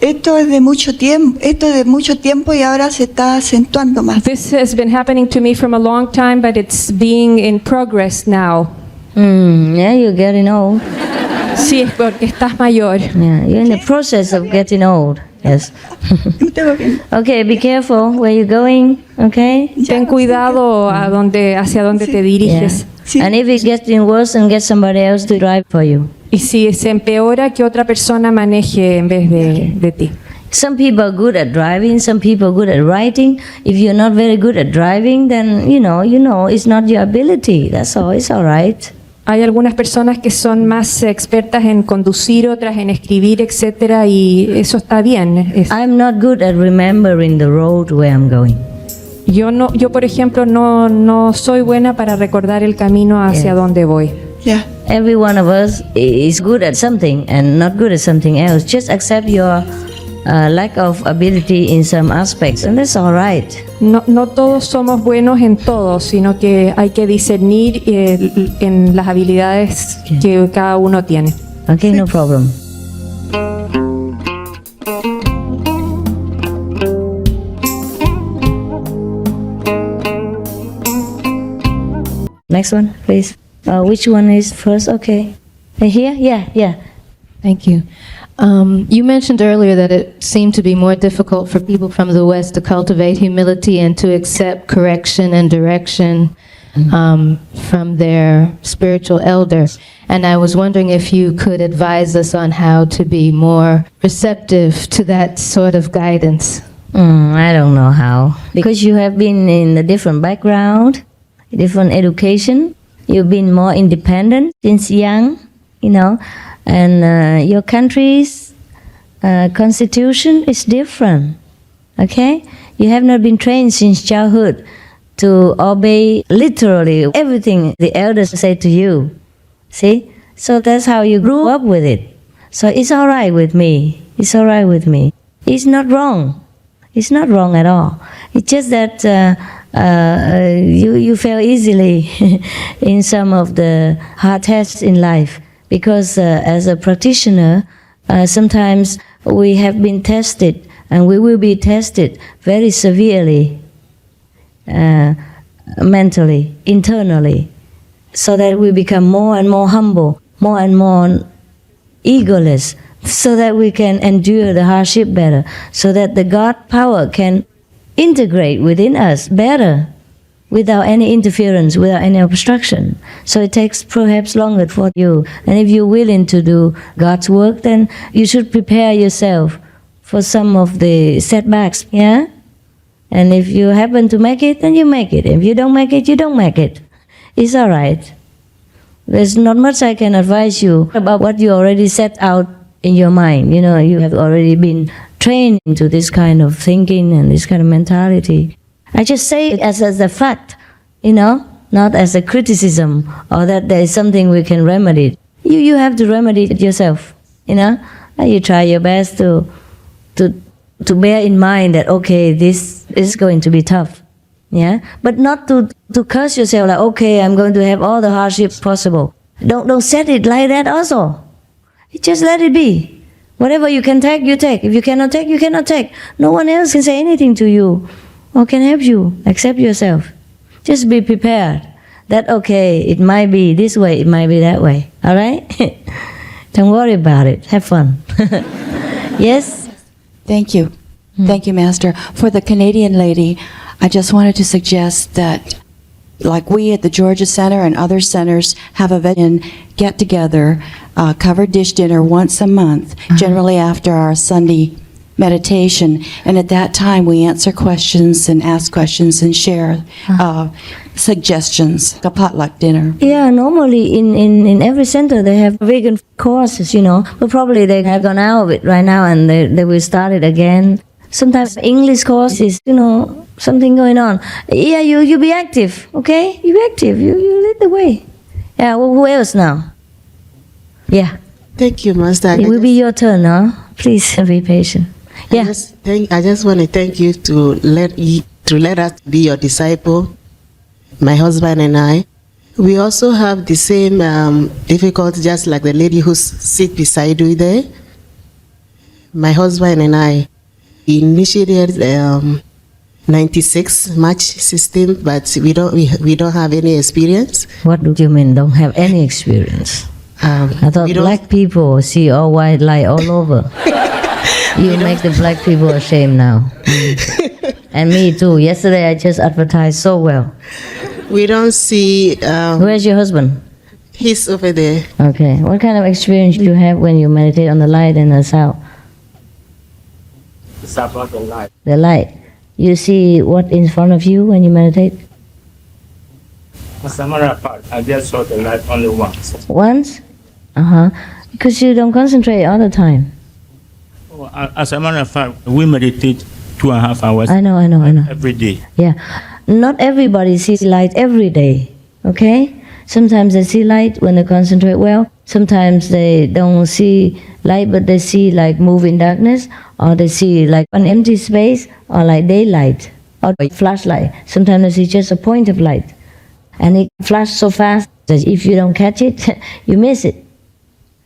[SPEAKER 21] Esto es de mucho tiempo y ahora se está acentuando más.
[SPEAKER 13] This has been happening to me from a long time, but it's being in progress now.
[SPEAKER 1] Yeah, you're getting old.
[SPEAKER 13] Sí, es porque estás mayor.
[SPEAKER 1] Yeah, you're in the process of getting old. Yes. Okay, be careful where you're going. Okay.
[SPEAKER 13] Ten cuidado hacia dónde te diriges.
[SPEAKER 1] Yeah. And if it's getting worse, then get somebody else to drive for you.
[SPEAKER 13] Y si se empeora, que otra persona maneje en vez de ti.
[SPEAKER 1] Some people are good at driving, some people are good at writing. If you're not very good at driving, then you know, it's not your ability. That's all. It's all right.
[SPEAKER 13] Hay algunas personas que son más expertas en conducir, otras en escribir, etcétera, y eso está bien.
[SPEAKER 1] I'm not good at remembering the road where I'm going.
[SPEAKER 13] Yo por ejemplo no soy buena para recordar el camino hacia donde voy.
[SPEAKER 21] Yeah.
[SPEAKER 1] Every one of us is good at something and not good at something else. Just accept your lack of ability in some aspects, and that's all right.
[SPEAKER 13] No todos somos buenos en todo, sino que hay que discernir en las habilidades que cada uno tiene.
[SPEAKER 1] Okay, no problem. Next one, please. Which one is first? Okay. Here? Yeah.
[SPEAKER 2] Thank you. You mentioned earlier that it seemed to be more difficult for people from the West to cultivate humility and to accept correction and direction from their spiritual elder. And I was wondering if you could advise us on how to be more receptive to that sort of guidance.
[SPEAKER 1] I don't know how. Because you have been in a different background, different education. You've been more independent since young, and your country's constitution is different, okay? You have not been trained since childhood to obey literally everything the elders say to you, see? So that's how you grew up with it. So it's all right with me. It's all right with me. It's not wrong. It's not wrong at all. It's just that you fail easily in some of the hard tests in life because as a practitioner, sometimes we have been tested and we will be tested very severely. mentally, internally, so that we become more and more humble, more and more egoless, so that we can endure the hardship better, so that the God power can integrate within us better, without any interference, without any obstruction. So it takes perhaps longer for you. And if you're willing to do God's work, then you should prepare yourself for some of the setbacks, yeah? And if you happen to make it, then you make it. If you don't make it, you don't make it. It's all right. There's not much I can advise you about what you already set out in your mind. You know, you have already been trained into this kind of thinking and this kind of mentality. I just say it as a fact, you know, not as a criticism or that there is something we can remedy. You have to remedy it yourself, you know. And you try your best to bear in mind that, okay, this is going to be tough, yeah. But not to curse yourself like, okay, I'm going to have all the hardships possible. Don't set it like that also. Just let it be. Whatever you can take, you take. If you cannot take, you cannot take. No one else can say anything to you or can help you. Accept yourself. Just be prepared that, okay, it might be this way, it might be that way. All right? Don't worry about it. Have fun. Yes?
[SPEAKER 3] Thank you. Thank you, Master. For the Canadian lady, I just wanted to suggest that, like we at the Georgia Center and other centers have a veteran get-together, covered dish dinner once a month, generally after our Sunday meditation, and at that time we answer questions and ask questions and share suggestions, a potluck dinner.
[SPEAKER 1] Yeah, normally in every center they have vegan courses, you know, but probably they have gone out of it right now and they will start it again. Sometimes English courses, you know, something going on. Yeah, you be active, okay? You be active, you lead the way. Yeah, well, who else now? Yeah.
[SPEAKER 22] Thank you, Master.
[SPEAKER 1] It will be your turn now. Please be patient. Yeah.
[SPEAKER 22] I just want to thank you to let us be your disciple, my husband and I. We also have the same difficulty, just like the lady who sits beside you there. My husband and I initiated 96 March 16th, but we don't have any experience.
[SPEAKER 1] What do you mean don't have any experience? I thought black people see all white light all over. You make the black people ashamed now. And me too. Yesterday I just advertised so well.
[SPEAKER 22] We don't see...
[SPEAKER 1] Where's your husband?
[SPEAKER 22] He's over there.
[SPEAKER 1] Okay. What kind of experience do you have when you meditate on the light and the sound?
[SPEAKER 23] It's about the light.
[SPEAKER 1] The light. You see what in front of you when you meditate?
[SPEAKER 23] As a matter of fact, I just saw the light only once.
[SPEAKER 1] Once? Because you don't concentrate all the time.
[SPEAKER 23] As a matter of fact, we meditate 2.5 hours.
[SPEAKER 1] I know.
[SPEAKER 23] Every day.
[SPEAKER 1] Yeah. Not everybody sees light every day, okay? Sometimes they see light when they concentrate well. Sometimes they don't see light, but they see like moving darkness, or they see like an empty space, or like daylight, or a flashlight. Sometimes they see just a point of light. And it flashes so fast that if you don't catch it, you miss it.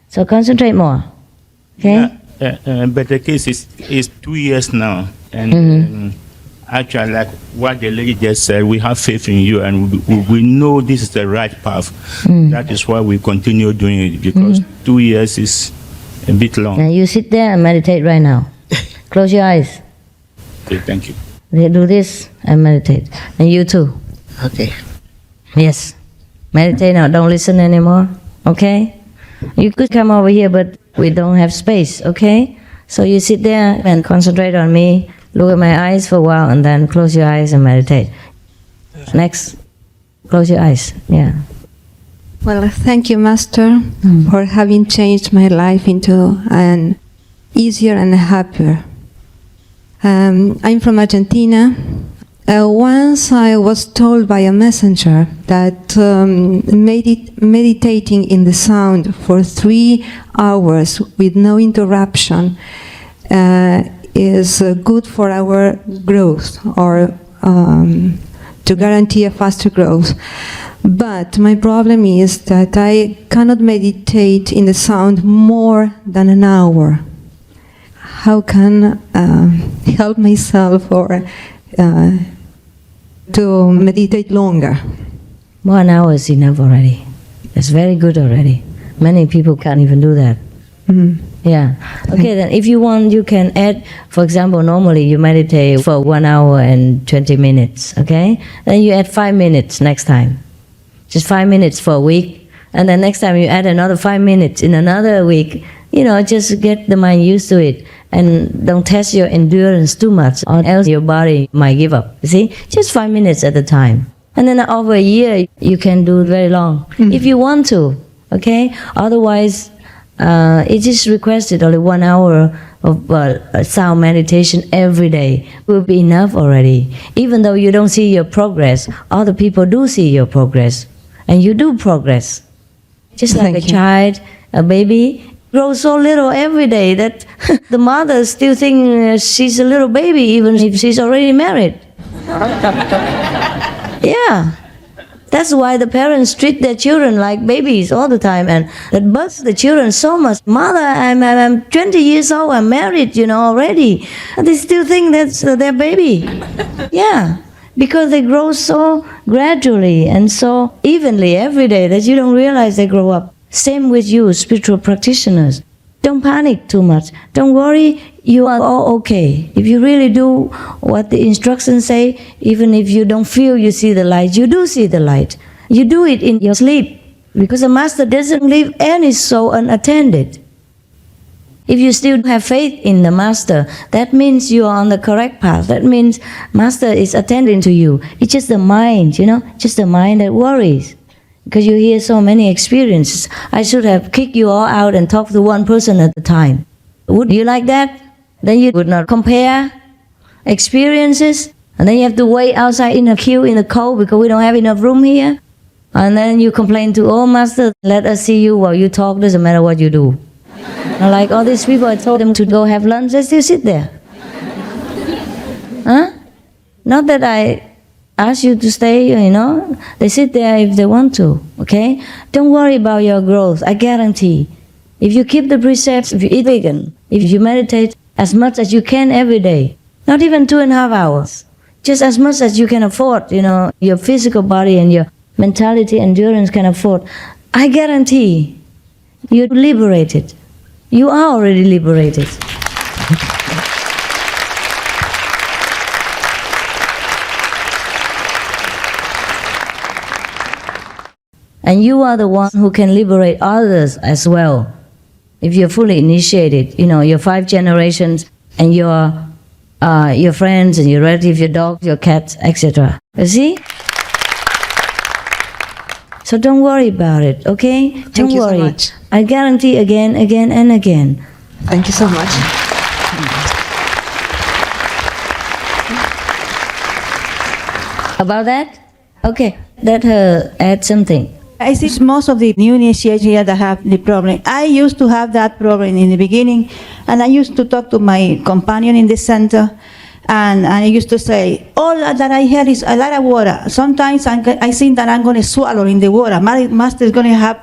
[SPEAKER 1] So concentrate more, okay?
[SPEAKER 23] But the case is 2 years now, and actually, like what the lady just said, we have faith in you, and we know this is the right path. That is why we continue doing it, because 2 years is a bit long.
[SPEAKER 1] Now you sit there and meditate right now. Close your eyes.
[SPEAKER 23] Okay, thank you.
[SPEAKER 1] They do this and meditate. And you too.
[SPEAKER 22] Okay.
[SPEAKER 1] Yes. Meditate now. Don't listen anymore. Okay? You could come over here, but we don't have space. Okay? So you sit there and concentrate on me. Look at my eyes for a while and then close your eyes and meditate. Next. Close your eyes. Yeah.
[SPEAKER 24] Well, thank you, Master, for having changed my life into an easier and happier. I'm from Argentina. Once I was told by a messenger that meditating in the sound for 3 hours with no interruption is good for our growth, or to guarantee a faster growth. But my problem is that I cannot meditate in the sound more than an hour. How can I help myself or to meditate longer?
[SPEAKER 1] 1 hour is enough already. That's very good already. Many people can't even do that. Yeah. Okay, then if you want, you can add, for example, normally you meditate for 1 hour and 20 minutes, okay? Then you add 5 minutes next time. Just 5 minutes for a week. And then next time you add another 5 minutes in another week. You know, just get the mind used to it. And don't test your endurance too much, or else your body might give up. You see? Just 5 minutes at a time. And then over a year, you can do it very long. If you want to, okay? Otherwise, it is requested only 1 hour of sound meditation every day will be enough already. Even though you don't see your progress, other people do see your progress. And you do progress. Just like a child, a baby, grows so little every day that the mother still thinks she's a little baby even if she's already married. Yeah. That's why the parents treat their children like babies all the time, and that bugs the children so much. Mother, I'm 20 years old, I'm married, already. And they still think that's their baby. Yeah, because they grow so gradually and so evenly every day that you don't realize they grow up. Same with you, spiritual practitioners. Don't panic too much. Don't worry, you are all okay. If you really do what the instructions say, even if you don't feel you see the light, you do see the light. You do it in your sleep, because the Master doesn't leave any soul unattended. If you still have faith in the Master, that means you are on the correct path. That means Master is attending to you. It's just the mind, just the mind that worries. Because you hear so many experiences. I should have kicked you all out and talked to one person at a time. Would you like that? Then you would not compare experiences. And then you have to wait outside in a queue in the cold because we don't have enough room here. And then you complain to, oh, Master, let us see you while you talk. Doesn't matter what you do. And like all these people, I told them to go have lunch. They still sit there. Huh? Not that I ask you to stay, They sit there if they want to, okay? Don't worry about your growth, I guarantee. If you keep the precepts, if you eat vegan, if you meditate as much as you can every day, not even 2.5 hours, just as much as you can afford, your physical body and your mentality, endurance can afford, I guarantee you're liberated. You are already liberated. And you are the one who can liberate others as well. If you're fully initiated, your 5 generations and your friends and your relatives, your dog, your cat, etc. You see? So don't worry about it, okay? Don't worry.
[SPEAKER 24] So much.
[SPEAKER 1] I guarantee again and again.
[SPEAKER 24] Thank you so much.
[SPEAKER 1] About that? Okay, let her add something.
[SPEAKER 10] I see most of the new initiates here that have the problem. I used to have that problem in the beginning, and I used to talk to my companion in the center, and I used to say, all that I had is a lot of water. Sometimes I think that I'm going to swallow in the water. My Master is going to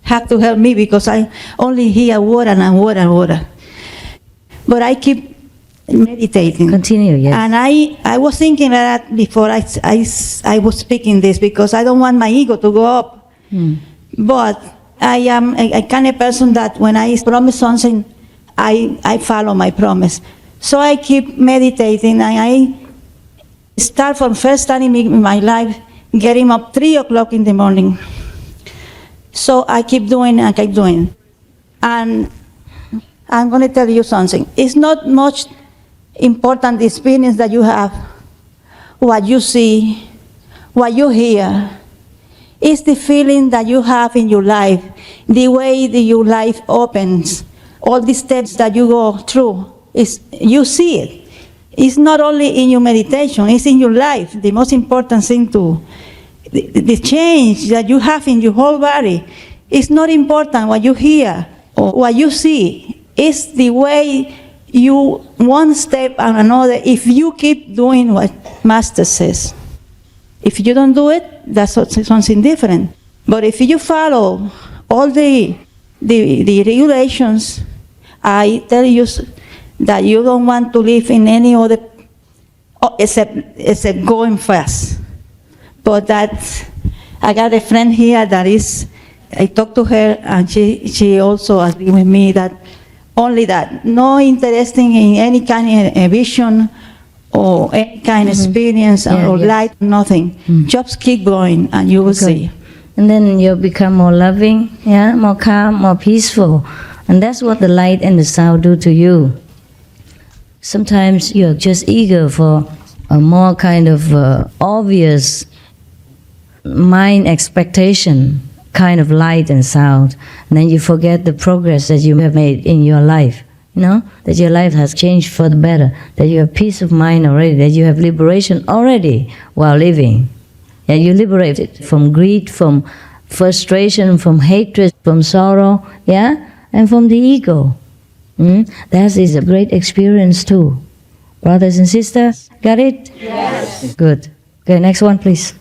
[SPEAKER 10] have to help me because I only hear water and water and water. But I keep meditating.
[SPEAKER 1] Continue, yes.
[SPEAKER 10] And I was thinking that before I was speaking this because I don't want my ego to go up. But I am a kind of person that when I promise something, I follow my promise. So I keep meditating, and I start from first time in my life, getting up 3 o'clock in the morning. So I keep doing and keep doing. And I'm going to tell you something. It's not much important the experience that you have, what you see, what you hear. It's the feeling that you have in your life, the way that your life opens, all the steps that you go through. You see it. It's not only in your meditation, it's in your life. The most important thing the change that you have in your whole body. It's not important what you hear or what you see. It's the way you, one step and another, if you keep doing what Master says. If you don't do it, that's something different. But if you follow all the regulations, I tell you that you don't want to live in any other, except going fast. but that I got a friend here that is, I talked to her and she also agreed with me that only that, no interesting in any kind of vision or any kind of experience or light, nothing. Just keep going and you will see.
[SPEAKER 1] And then you'll become more loving, yeah, more calm, more peaceful. And that's what the light and the sound do to you. Sometimes you're just eager for a more kind of obvious mind expectation, kind of light and sound. And then you forget the progress that you have made in your life. You know, that your life has changed for the better, that you have peace of mind already, that you have liberation already while living. Yeah, you liberated from greed, from frustration, from hatred, from sorrow, yeah, and from the ego. That is a great experience too. Brothers and sisters, got it? Yes. Good. Okay, next one, please.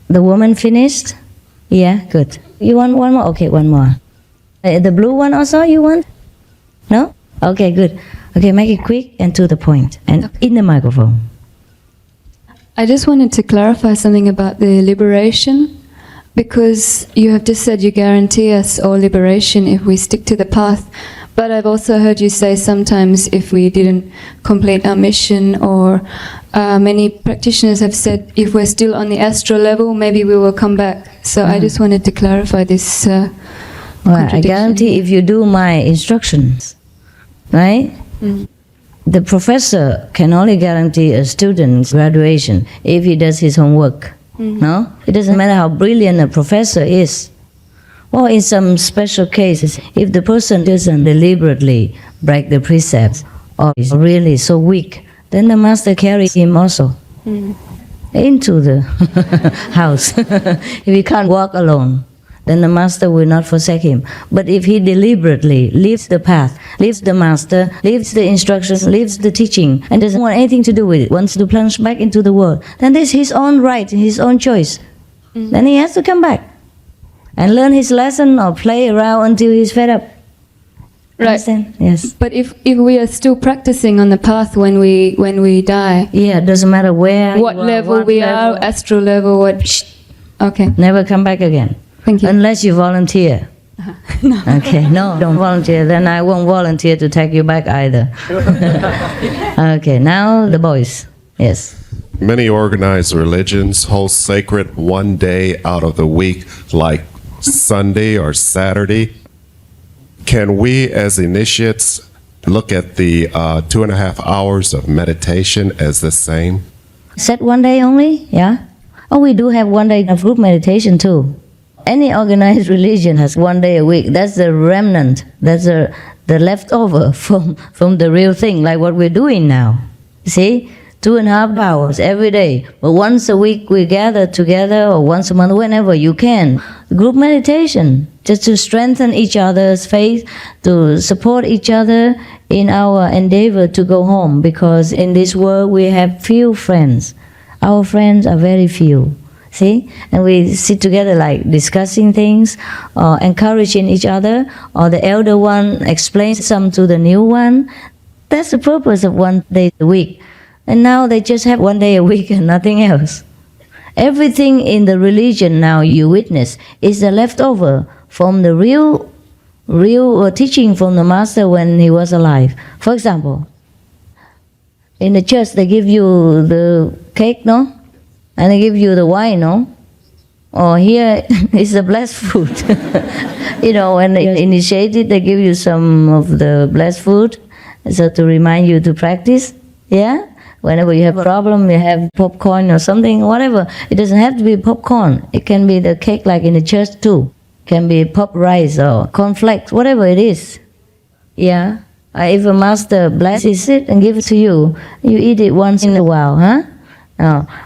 [SPEAKER 1] The woman finished? Yeah, good. You want one more? Okay, one more. The blue one also you want? No? Okay, good. Okay, make it quick and to the point. And in the microphone.
[SPEAKER 4] I just wanted to clarify something about the liberation, because you have just said you guarantee us all liberation if we stick to the path. But I've also heard you say sometimes if we didn't complete our mission, or many practitioners have said if we're still on the astral level, maybe we will come back. So I just wanted to clarify this
[SPEAKER 1] Well, I guarantee if you do my instructions, right? The professor can only guarantee a student's graduation if he does his homework. No? It doesn't matter how brilliant a professor is. Or in some special cases, if the person doesn't deliberately break the precepts or is really so weak, then the master carries him also into the house. If he can't walk alone, then the master will not forsake him. But if he deliberately leaves the path, leaves the master, leaves the instructions, leaves the teaching, and doesn't want anything to do with it, wants to plunge back into the world, then this is his own right, his own choice. Then he has to come back and learn his lesson or play around until he's fed up.
[SPEAKER 4] Right.
[SPEAKER 1] Understand? Yes.
[SPEAKER 4] But if we are still practicing on the path when we die,
[SPEAKER 1] yeah, it doesn't matter where
[SPEAKER 4] what
[SPEAKER 1] you are,
[SPEAKER 4] level
[SPEAKER 1] what
[SPEAKER 4] we
[SPEAKER 1] level.
[SPEAKER 4] are, astral level, what. Okay.
[SPEAKER 1] Never come back again.
[SPEAKER 4] Thank you.
[SPEAKER 1] Unless you volunteer.
[SPEAKER 4] No.
[SPEAKER 1] Okay, no, don't volunteer. Then I won't volunteer to take you back either. Okay, now the boys. Yes.
[SPEAKER 5] Many organized religions hold sacred one day out of the week, like Sunday or Saturday. Can we, as initiates, look at the 2.5 hours of meditation as the same?
[SPEAKER 1] Set one day only? Yeah. Oh, we do have one day of group meditation too. Any organized religion has one day a week. That's the remnant. That's the leftover from the real thing, like what we're doing now. See? 2.5 hours every day. But once a week we gather together, or once a month, whenever you can. Group meditation, just to strengthen each other's faith, to support each other in our endeavor to go home. Because in this world we have few friends. Our friends are very few. See? And we sit together like discussing things, or encouraging each other, or the elder one explains some to the new one. That's the purpose of one day a week. And now they just have one day a week and nothing else. Everything in the religion now you witness is the leftover from the real teaching from the master when he was alive. For example, in the church they give you the cake, no? And they give you the wine, no? Or here is the blessed food. You know, when you're initiated, they give you some of the blessed food, so to remind you to practice. Yeah? Whenever you have a problem, you have popcorn or something, whatever. It doesn't have to be popcorn. It can be the cake like in the church too. It can be pop rice or cornflakes, whatever it is. Yeah? If a master blesses it and gives it to you, you eat it once in a while, huh?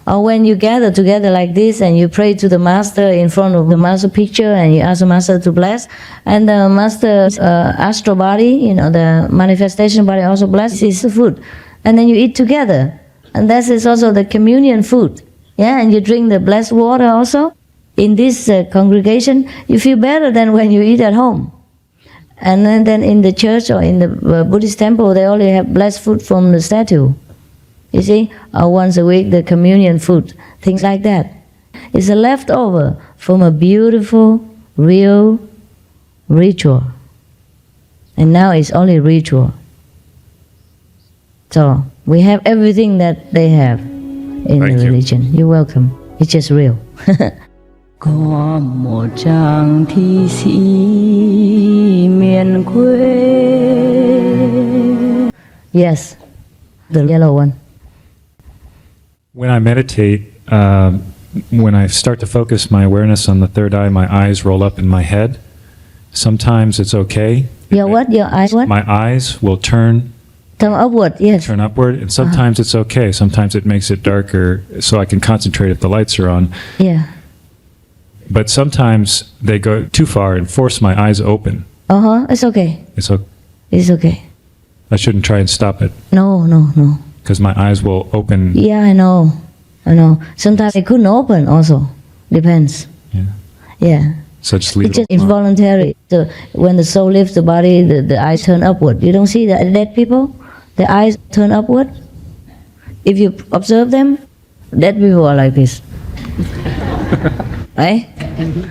[SPEAKER 1] Or when you gather together like this and you pray to the master in front of the master picture and you ask the master to bless, and the master's astral body, you know, the manifestation body also blesses the food. And then you eat together. And that is also the communion food. Yeah, and you drink the blessed water also. In this congregation, you feel better than when you eat at home. And then in the church or in the Buddhist temple, they only have blessed food from the statue. You see, or once a week the communion food, things like that. It's a leftover from a beautiful, real ritual. And now it's only ritual. So we have everything that they have in the religion. You're welcome. It's just real. Có một chàng thi sĩ miền quê. Yes, the yellow one.
[SPEAKER 6] When I meditate, when I start to focus my awareness on the third eye, my eyes roll up in my head. Sometimes it's okay.
[SPEAKER 1] Your what? Your eyes what?
[SPEAKER 6] My eyes will turn
[SPEAKER 1] upward, yes.
[SPEAKER 6] Turn upward, and sometimes it's okay. Sometimes it makes it darker so I can concentrate if the lights are on.
[SPEAKER 1] Yeah.
[SPEAKER 6] But sometimes they go too far and force my eyes open.
[SPEAKER 1] It's okay.
[SPEAKER 6] It's okay.
[SPEAKER 1] It's okay.
[SPEAKER 6] I shouldn't try and stop it.
[SPEAKER 1] No.
[SPEAKER 6] Because my eyes will open.
[SPEAKER 1] Yeah, I know. Sometimes they couldn't open also. Depends. Yeah.
[SPEAKER 6] So just leave
[SPEAKER 1] it's
[SPEAKER 6] it
[SPEAKER 1] just
[SPEAKER 6] alone.
[SPEAKER 1] involuntary. So when the soul leaves the body, the eyes turn upward. You don't see the dead people? The eyes turn upward. If you observe them, dead people are like this. Right?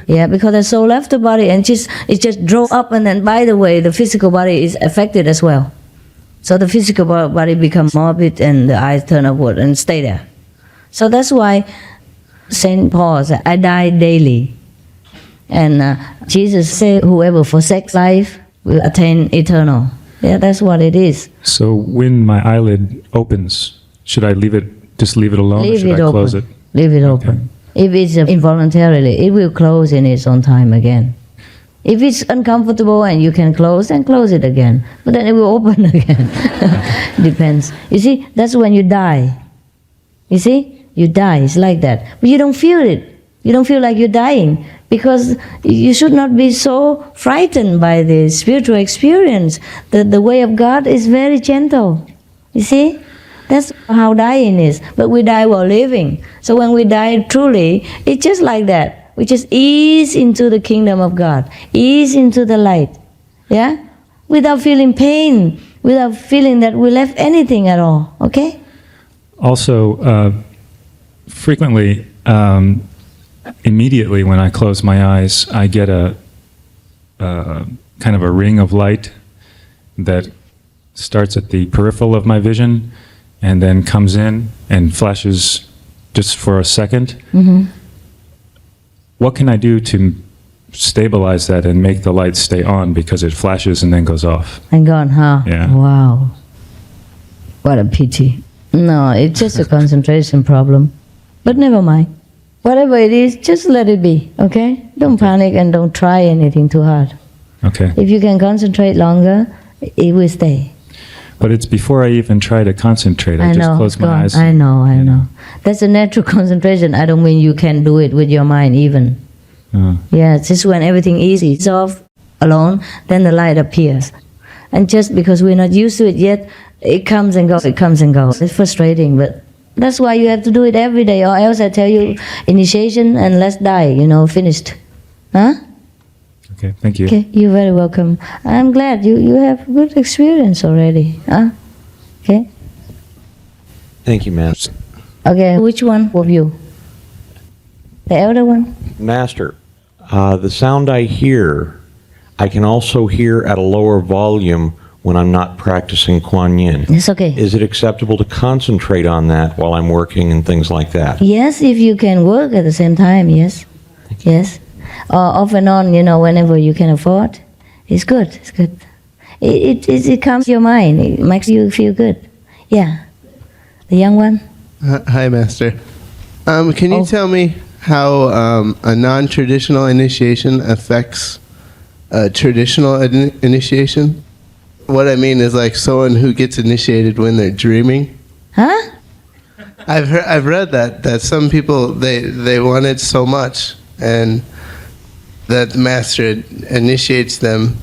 [SPEAKER 1] Yeah, because the soul left the body and it just drove up, and then by the way, the physical body is affected as well. So the physical body becomes morbid and the eyes turn upward and stay there. So that's why St. Paul said, I die daily. And Jesus said, whoever forsakes life will attain eternal. Yeah, that's what it is.
[SPEAKER 6] So when my eyelid opens, should I just leave it alone, or should I close it?
[SPEAKER 1] Leave it open. If it's involuntarily, it will close in its own time again. If it's uncomfortable and you can close, then close it again. But then it will open again. Depends. You see, that's when you die. You see, you die. It's like that. But you don't feel it. You don't feel like you're dying, because you should not be so frightened by the spiritual experience. The way of God is very gentle. You see? That's how dying is. But we die while living. So when we die truly, it's just like that. We just ease into the kingdom of God. Ease into the light. Yeah? Without feeling pain. Without feeling that we left anything at all. Okay?
[SPEAKER 6] Also, frequently, immediately when I close my eyes, I get a kind of a ring of light that starts at the peripheral of my vision and then comes in and flashes just for a second.
[SPEAKER 1] Mm-hmm.
[SPEAKER 6] What can I do to stabilize that and make the light stay on, because it flashes and then goes off?
[SPEAKER 1] And gone, huh?
[SPEAKER 6] Yeah.
[SPEAKER 1] Wow. What a pity. No, it's just a concentration problem. But never mind. Whatever it is, just let it be, okay? Don't panic and don't try anything too hard.
[SPEAKER 6] Okay.
[SPEAKER 1] If you can concentrate longer, it will stay.
[SPEAKER 6] But it's before I even try to concentrate. I just close my eyes.
[SPEAKER 1] I know. That's a natural concentration. I don't mean you can do it with your mind even. Yeah, it's just when everything is off alone, then the light appears. And just because we're not used to it yet, it comes and goes, It's frustrating, but that's why you have to do it every day, or else I tell you, initiation and let's die, finished. Huh?
[SPEAKER 6] Okay, thank you.
[SPEAKER 1] Okay, you're very welcome. I'm glad you have good experience already. Huh? Okay?
[SPEAKER 7] Thank you, Master.
[SPEAKER 1] Okay, which one of you? The elder one?
[SPEAKER 7] Master, the sound I hear, I can also hear at a lower volume when I'm not practicing Kuan Yin.
[SPEAKER 1] It's okay.
[SPEAKER 7] Is it acceptable to concentrate on that while I'm working and things like that?
[SPEAKER 1] Yes, if you can work at the same time, yes. Yes. Or off and on, whenever you can afford. It's good. It calms your mind. It makes you feel good. Yeah. The young one?
[SPEAKER 8] Hi, Master. Can you tell me how a non-traditional initiation affects a traditional initiation? What I mean is like someone who gets initiated when they're dreaming.
[SPEAKER 1] Huh?
[SPEAKER 8] I've read that some people they want it so much, and that the master initiates them,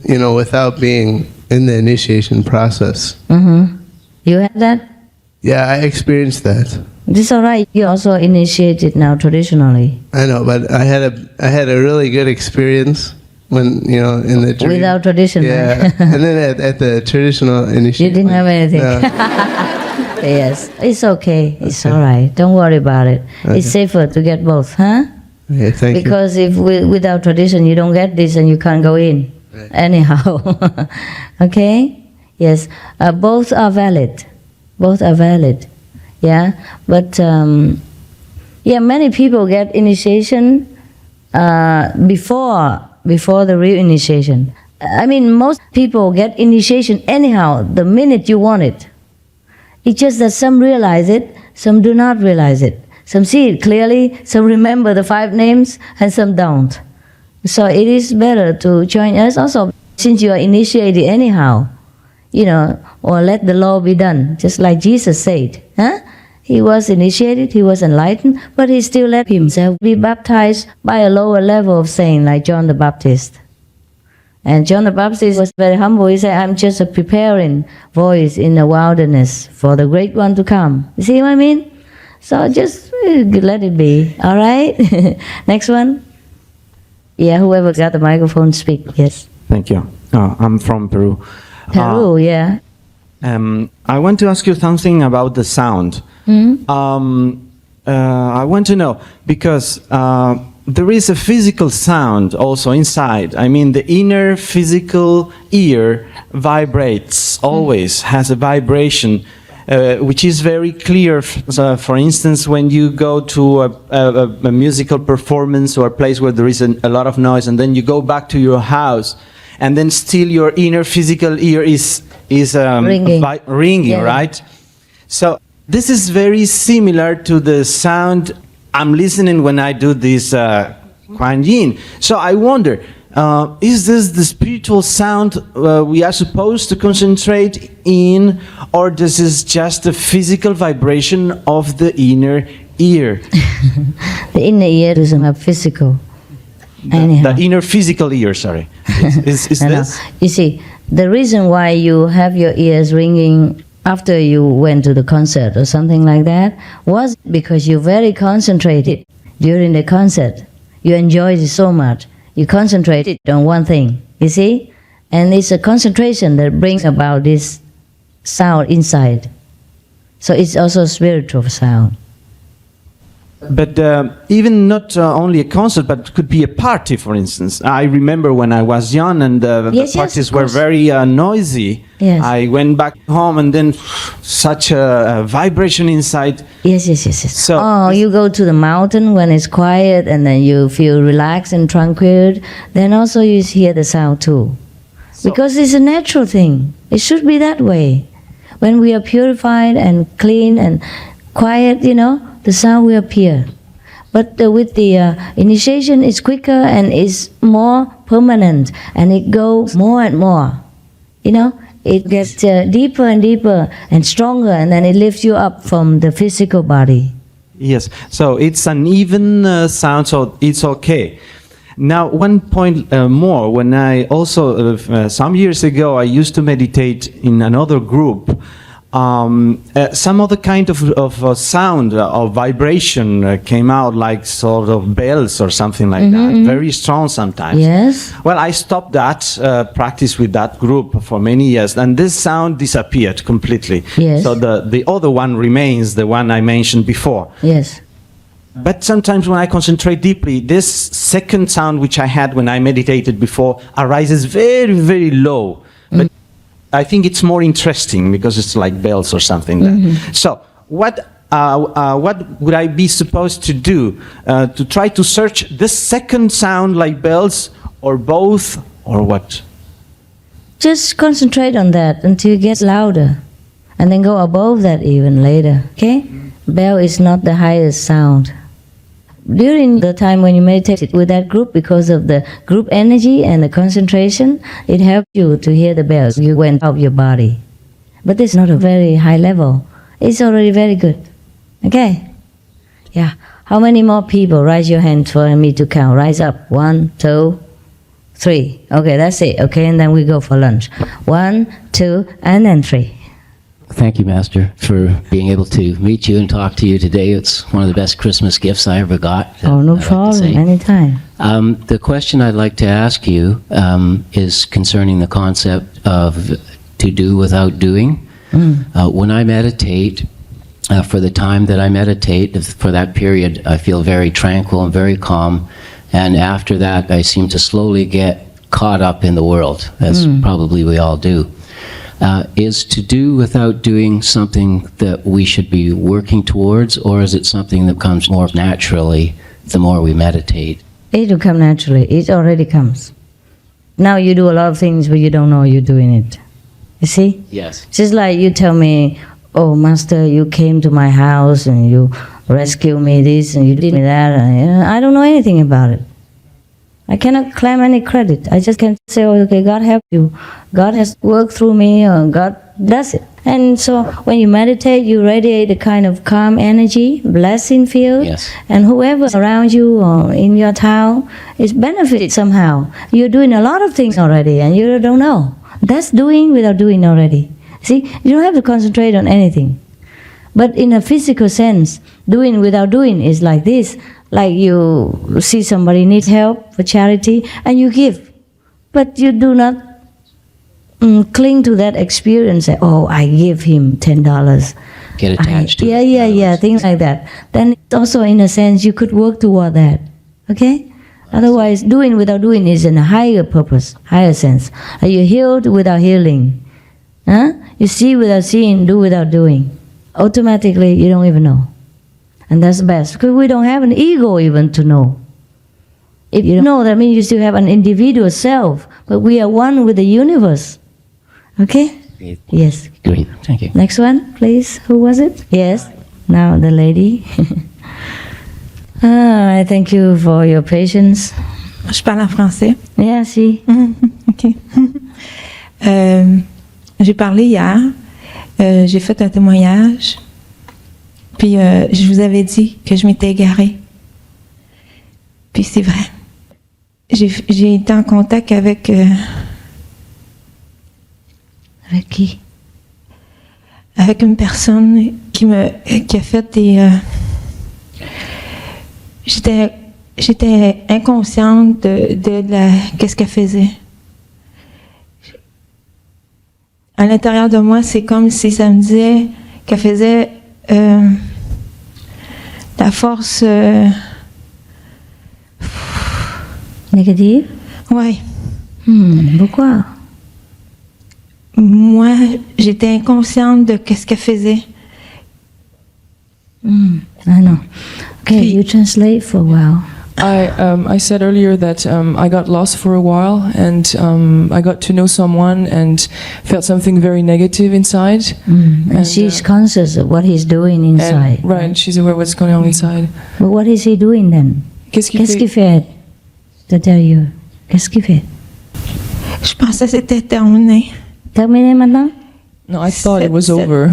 [SPEAKER 8] without being in the initiation process.
[SPEAKER 1] Mm-hmm. You have that?
[SPEAKER 8] Yeah, I experienced that.
[SPEAKER 1] This is all right. You also initiated now traditionally.
[SPEAKER 8] I know, but I had a really good experience when in the dream.
[SPEAKER 1] Without tradition.
[SPEAKER 8] Yeah,
[SPEAKER 1] right?
[SPEAKER 8] and then at the traditional initiation.
[SPEAKER 1] You didn't have anything.
[SPEAKER 8] No.
[SPEAKER 1] Yes, it's okay. It's all right. Don't worry about it.
[SPEAKER 8] Okay.
[SPEAKER 1] It's safer to get both, huh?
[SPEAKER 8] Okay, thank you.
[SPEAKER 1] Because if without tradition you don't get this and you can't go in.
[SPEAKER 8] Right.
[SPEAKER 1] Anyhow. Okay? Yes. Both are valid. Both are valid. Yeah? But many people get initiation before the real initiation. I mean, most people get initiation anyhow, the minute you want it. It's just that some realize it, some do not realize it. Some see it clearly, some remember the 5 names, and some don't. So it is better to join us also, since you are initiated anyhow, or let the law be done, just like Jesus said. Huh? He was initiated, he was enlightened, but he still let himself be baptized by a lower level of saint, like John the Baptist. And John the Baptist was very humble. He said, I'm just a preparing voice in the wilderness for the great one to come. You see what I mean? So just let it be. All right? Next one. Yeah, whoever got the microphone, speak. Yes.
[SPEAKER 9] Thank you. I'm from Peru.
[SPEAKER 1] Peru, yeah.
[SPEAKER 9] I want to ask you something about the sound. I want to know, because there is a physical sound also inside. I mean, the inner physical ear vibrates, always has a vibration, which is very clear. For instance, when you go to a musical performance or a place where there is a lot of noise, and then you go back to your house, and then still your inner physical ear is ringing, yeah. Right? So this is very similar to the sound I'm listening when I do this Kuan Yin. So I wonder, is this the spiritual sound we are supposed to concentrate in, or this is just the physical vibration of the inner ear?
[SPEAKER 1] The inner ear doesn't have physical.
[SPEAKER 9] The inner physical ear, sorry. Is
[SPEAKER 1] no,
[SPEAKER 9] this?
[SPEAKER 1] No. You see, the reason why you have your ears ringing after you went to the concert or something like that was because you're very concentrated during the concert. You enjoyed it so much. You concentrated on one thing, you see? And it's a concentration that brings about this sound inside. So it's also a spiritual sound.
[SPEAKER 9] But even not only a concert, but could be a party, for instance. I remember when I was young and the parties were very noisy.
[SPEAKER 1] Yes.
[SPEAKER 9] I went back home and then such a vibration inside.
[SPEAKER 1] Yes. So you go to the mountain when it's quiet and then you feel relaxed and tranquil. Then also you hear the sound too. Because it's a natural thing. It should be that way. When we are purified and clean and quiet, the sound will appear. But with the initiation, it's quicker and it's more permanent, and it goes more and more. It gets deeper and deeper and stronger, and then it lifts you up from the physical body.
[SPEAKER 9] Yes, so it's an even sound, so it's okay. Now, one point more. When I also, some years ago, I used to meditate in another group. Some other kind of sound of vibration came out, like sort of bells or something like that, very strong sometimes.
[SPEAKER 1] Yes.
[SPEAKER 9] Well, I stopped that practice with that group for many years, and this sound disappeared completely.
[SPEAKER 1] Yes.
[SPEAKER 9] So the other one remains, the one I mentioned before.
[SPEAKER 1] Yes.
[SPEAKER 9] But sometimes when I concentrate deeply, this second sound which I had when I meditated before arises very, very low. But I think it's more interesting because it's like bells or something. So what would I be supposed to do to try to search this second sound like bells, or both, or what?
[SPEAKER 1] Just concentrate on that until it gets louder, and then go above that even later, okay? Bell is not the highest sound. During the time when you meditated with that group, because of the group energy and the concentration, it helped you to hear the bells. You went out of your body. But it's not a very high level. It's already very good. Okay? Yeah. How many more people? Raise your hand for me to count. Rise up. 1, 2, 3. Okay, that's it. Okay, and then we go for lunch. 1, 2, and then 3.
[SPEAKER 12] Thank you, Master, for being able to meet you and talk to you today. It's one of the best Christmas gifts I ever got.
[SPEAKER 1] Oh, no
[SPEAKER 12] I'd like to
[SPEAKER 1] problem.
[SPEAKER 12] say.
[SPEAKER 1] Anytime.
[SPEAKER 12] The question I'd like to ask you is concerning the concept of to do without doing. When I meditate, for the time that I meditate, for that period, I feel very tranquil and very calm. And after that, I seem to slowly get caught up in the world, as probably we all do. Is to do without doing something that we should be working towards, or is it something that comes more naturally the more we meditate?
[SPEAKER 1] It will come naturally. It already comes. Now you do a lot of things, but you don't know you're doing it. You see?
[SPEAKER 12] Yes.
[SPEAKER 1] Just like you tell me, oh, Master, you came to my house and you rescued me this and you did me that. And I don't know anything about it. I cannot claim any credit. I just can say, oh, okay, God help you. God has worked through me, or God does it. And so when you meditate, you radiate a kind of calm energy, blessing field.
[SPEAKER 12] Yes.
[SPEAKER 1] And whoever around you or in your town is benefited somehow. You're doing a lot of things already and you don't know. That's doing without doing already. See, you don't have to concentrate on anything. But in a physical sense, doing without doing is like this. Like you see somebody needs help for charity and you give. But you do not cling to that experience. Say, oh, I give him $10.
[SPEAKER 12] Get attached to it.
[SPEAKER 1] Yeah, things like that. Then also in a sense, you could work toward that. Okay? Otherwise, doing without doing is in a higher purpose, higher sense. Are you healed without healing? Huh? You see without seeing, do without doing. Automatically, you don't even know. And that's best, because we don't have an ego even to know. If you don't know, that means you still have an individual self, but we are one with the universe. Okay?
[SPEAKER 12] Great.
[SPEAKER 1] Yes.
[SPEAKER 12] Great, thank you.
[SPEAKER 1] Next one, please. Who was it? Yes. Now the lady. I thank you for your patience.
[SPEAKER 15] Je parle en français.
[SPEAKER 1] Yeah, si.
[SPEAKER 15] OK. J'ai parlé hier. J'ai fait un témoignage. Puis je vous avais dit que je m'étais égarée. Puis c'est vrai. J'ai été en contact avec...
[SPEAKER 1] Avec qui?
[SPEAKER 15] Avec une personne qui a fait des... J'étais inconsciente de qu'est-ce qu'elle faisait. À l'intérieur de moi, c'est comme si ça me disait qu'elle faisait la force...
[SPEAKER 1] Négative?
[SPEAKER 15] Oui.
[SPEAKER 1] Pourquoi?
[SPEAKER 15] Moi, j'étais inconsciente de qu'est-ce qu'elle faisait.
[SPEAKER 1] I know. Okay, you translate for a while.
[SPEAKER 19] I said earlier that I got lost for a while and I got to know someone and felt something very negative inside.
[SPEAKER 1] And she's conscious of what he's doing inside.
[SPEAKER 19] And, right, she's aware of what's going on inside.
[SPEAKER 1] But what is he doing then?
[SPEAKER 19] Qu'est-ce
[SPEAKER 1] qu'il fait? To tell you. Qu'est-ce qu'il fait?
[SPEAKER 15] Je pensais que c'était terminé.
[SPEAKER 1] Terminé maintenant?
[SPEAKER 19] No, I thought it was over.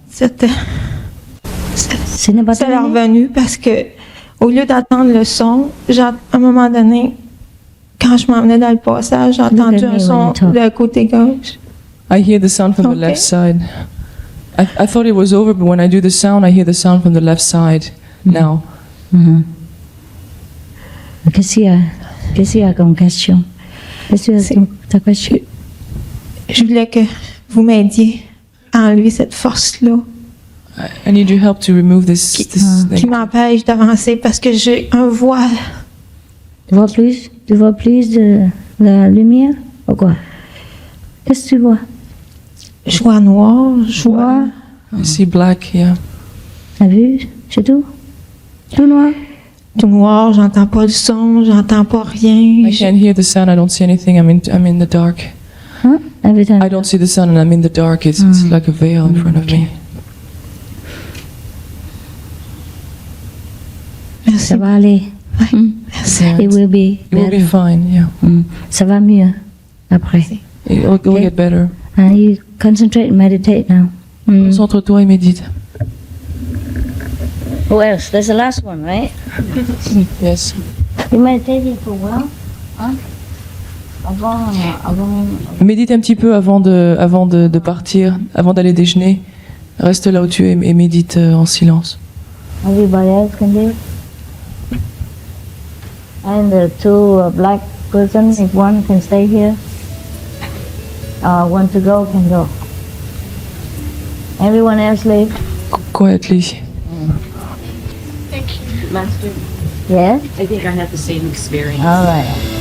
[SPEAKER 15] C'était revenu parce que au lieu d'entendre le son, à un moment donné, quand je m'en venais dans le passage, j'ai entendu un son de côté gauche.
[SPEAKER 19] I hear the sound from the left side. I thought it was over, but when I do the sound, I hear the sound from the left side now.
[SPEAKER 1] Qu'est-ce qu'il y a comme question? Qu'est-ce que c'est ta question?
[SPEAKER 15] Je voulais que vous m'aidiez à enlever cette force-là.
[SPEAKER 19] I need your help to remove this
[SPEAKER 15] Qui m'empêche d'avancer parce que j'ai un voile.
[SPEAKER 1] Tu vois plus de la lumière ou quoi? Qu'est-ce que tu vois?
[SPEAKER 15] Je vois noir, je vois...
[SPEAKER 19] I see black, yeah.
[SPEAKER 1] T'as vu? C'est tout? Tout noir?
[SPEAKER 15] Tout noir, j'entends pas le son, j'entends pas rien.
[SPEAKER 19] I can't hear the sound, I don't see anything, I'm in the dark.
[SPEAKER 1] Huh? Every time?
[SPEAKER 19] I don't see the sun and I'm in the dark, it's like a veil in front of me.
[SPEAKER 1] Ça va aller.
[SPEAKER 15] Merci.
[SPEAKER 1] It will be
[SPEAKER 19] fine, yeah.
[SPEAKER 1] Ça va mieux après.
[SPEAKER 19] It will get better.
[SPEAKER 1] And you concentrate and meditate now.
[SPEAKER 19] Concentre-toi et médite.
[SPEAKER 1] Who else? There's the last one, right?
[SPEAKER 19] Yes.
[SPEAKER 1] You meditated for a while? Huh?
[SPEAKER 19] Médite un petit peu avant de partir, avant d'aller déjeuner. Reste là où tu es et médite en silence.
[SPEAKER 1] Everybody else can do it. And the two black persons, if one can stay here, want to go, can go. Everyone else leave.
[SPEAKER 19] Quietly.
[SPEAKER 11] Thank you. Master,
[SPEAKER 1] Yes?
[SPEAKER 11] I think I have the same experience.
[SPEAKER 1] All right.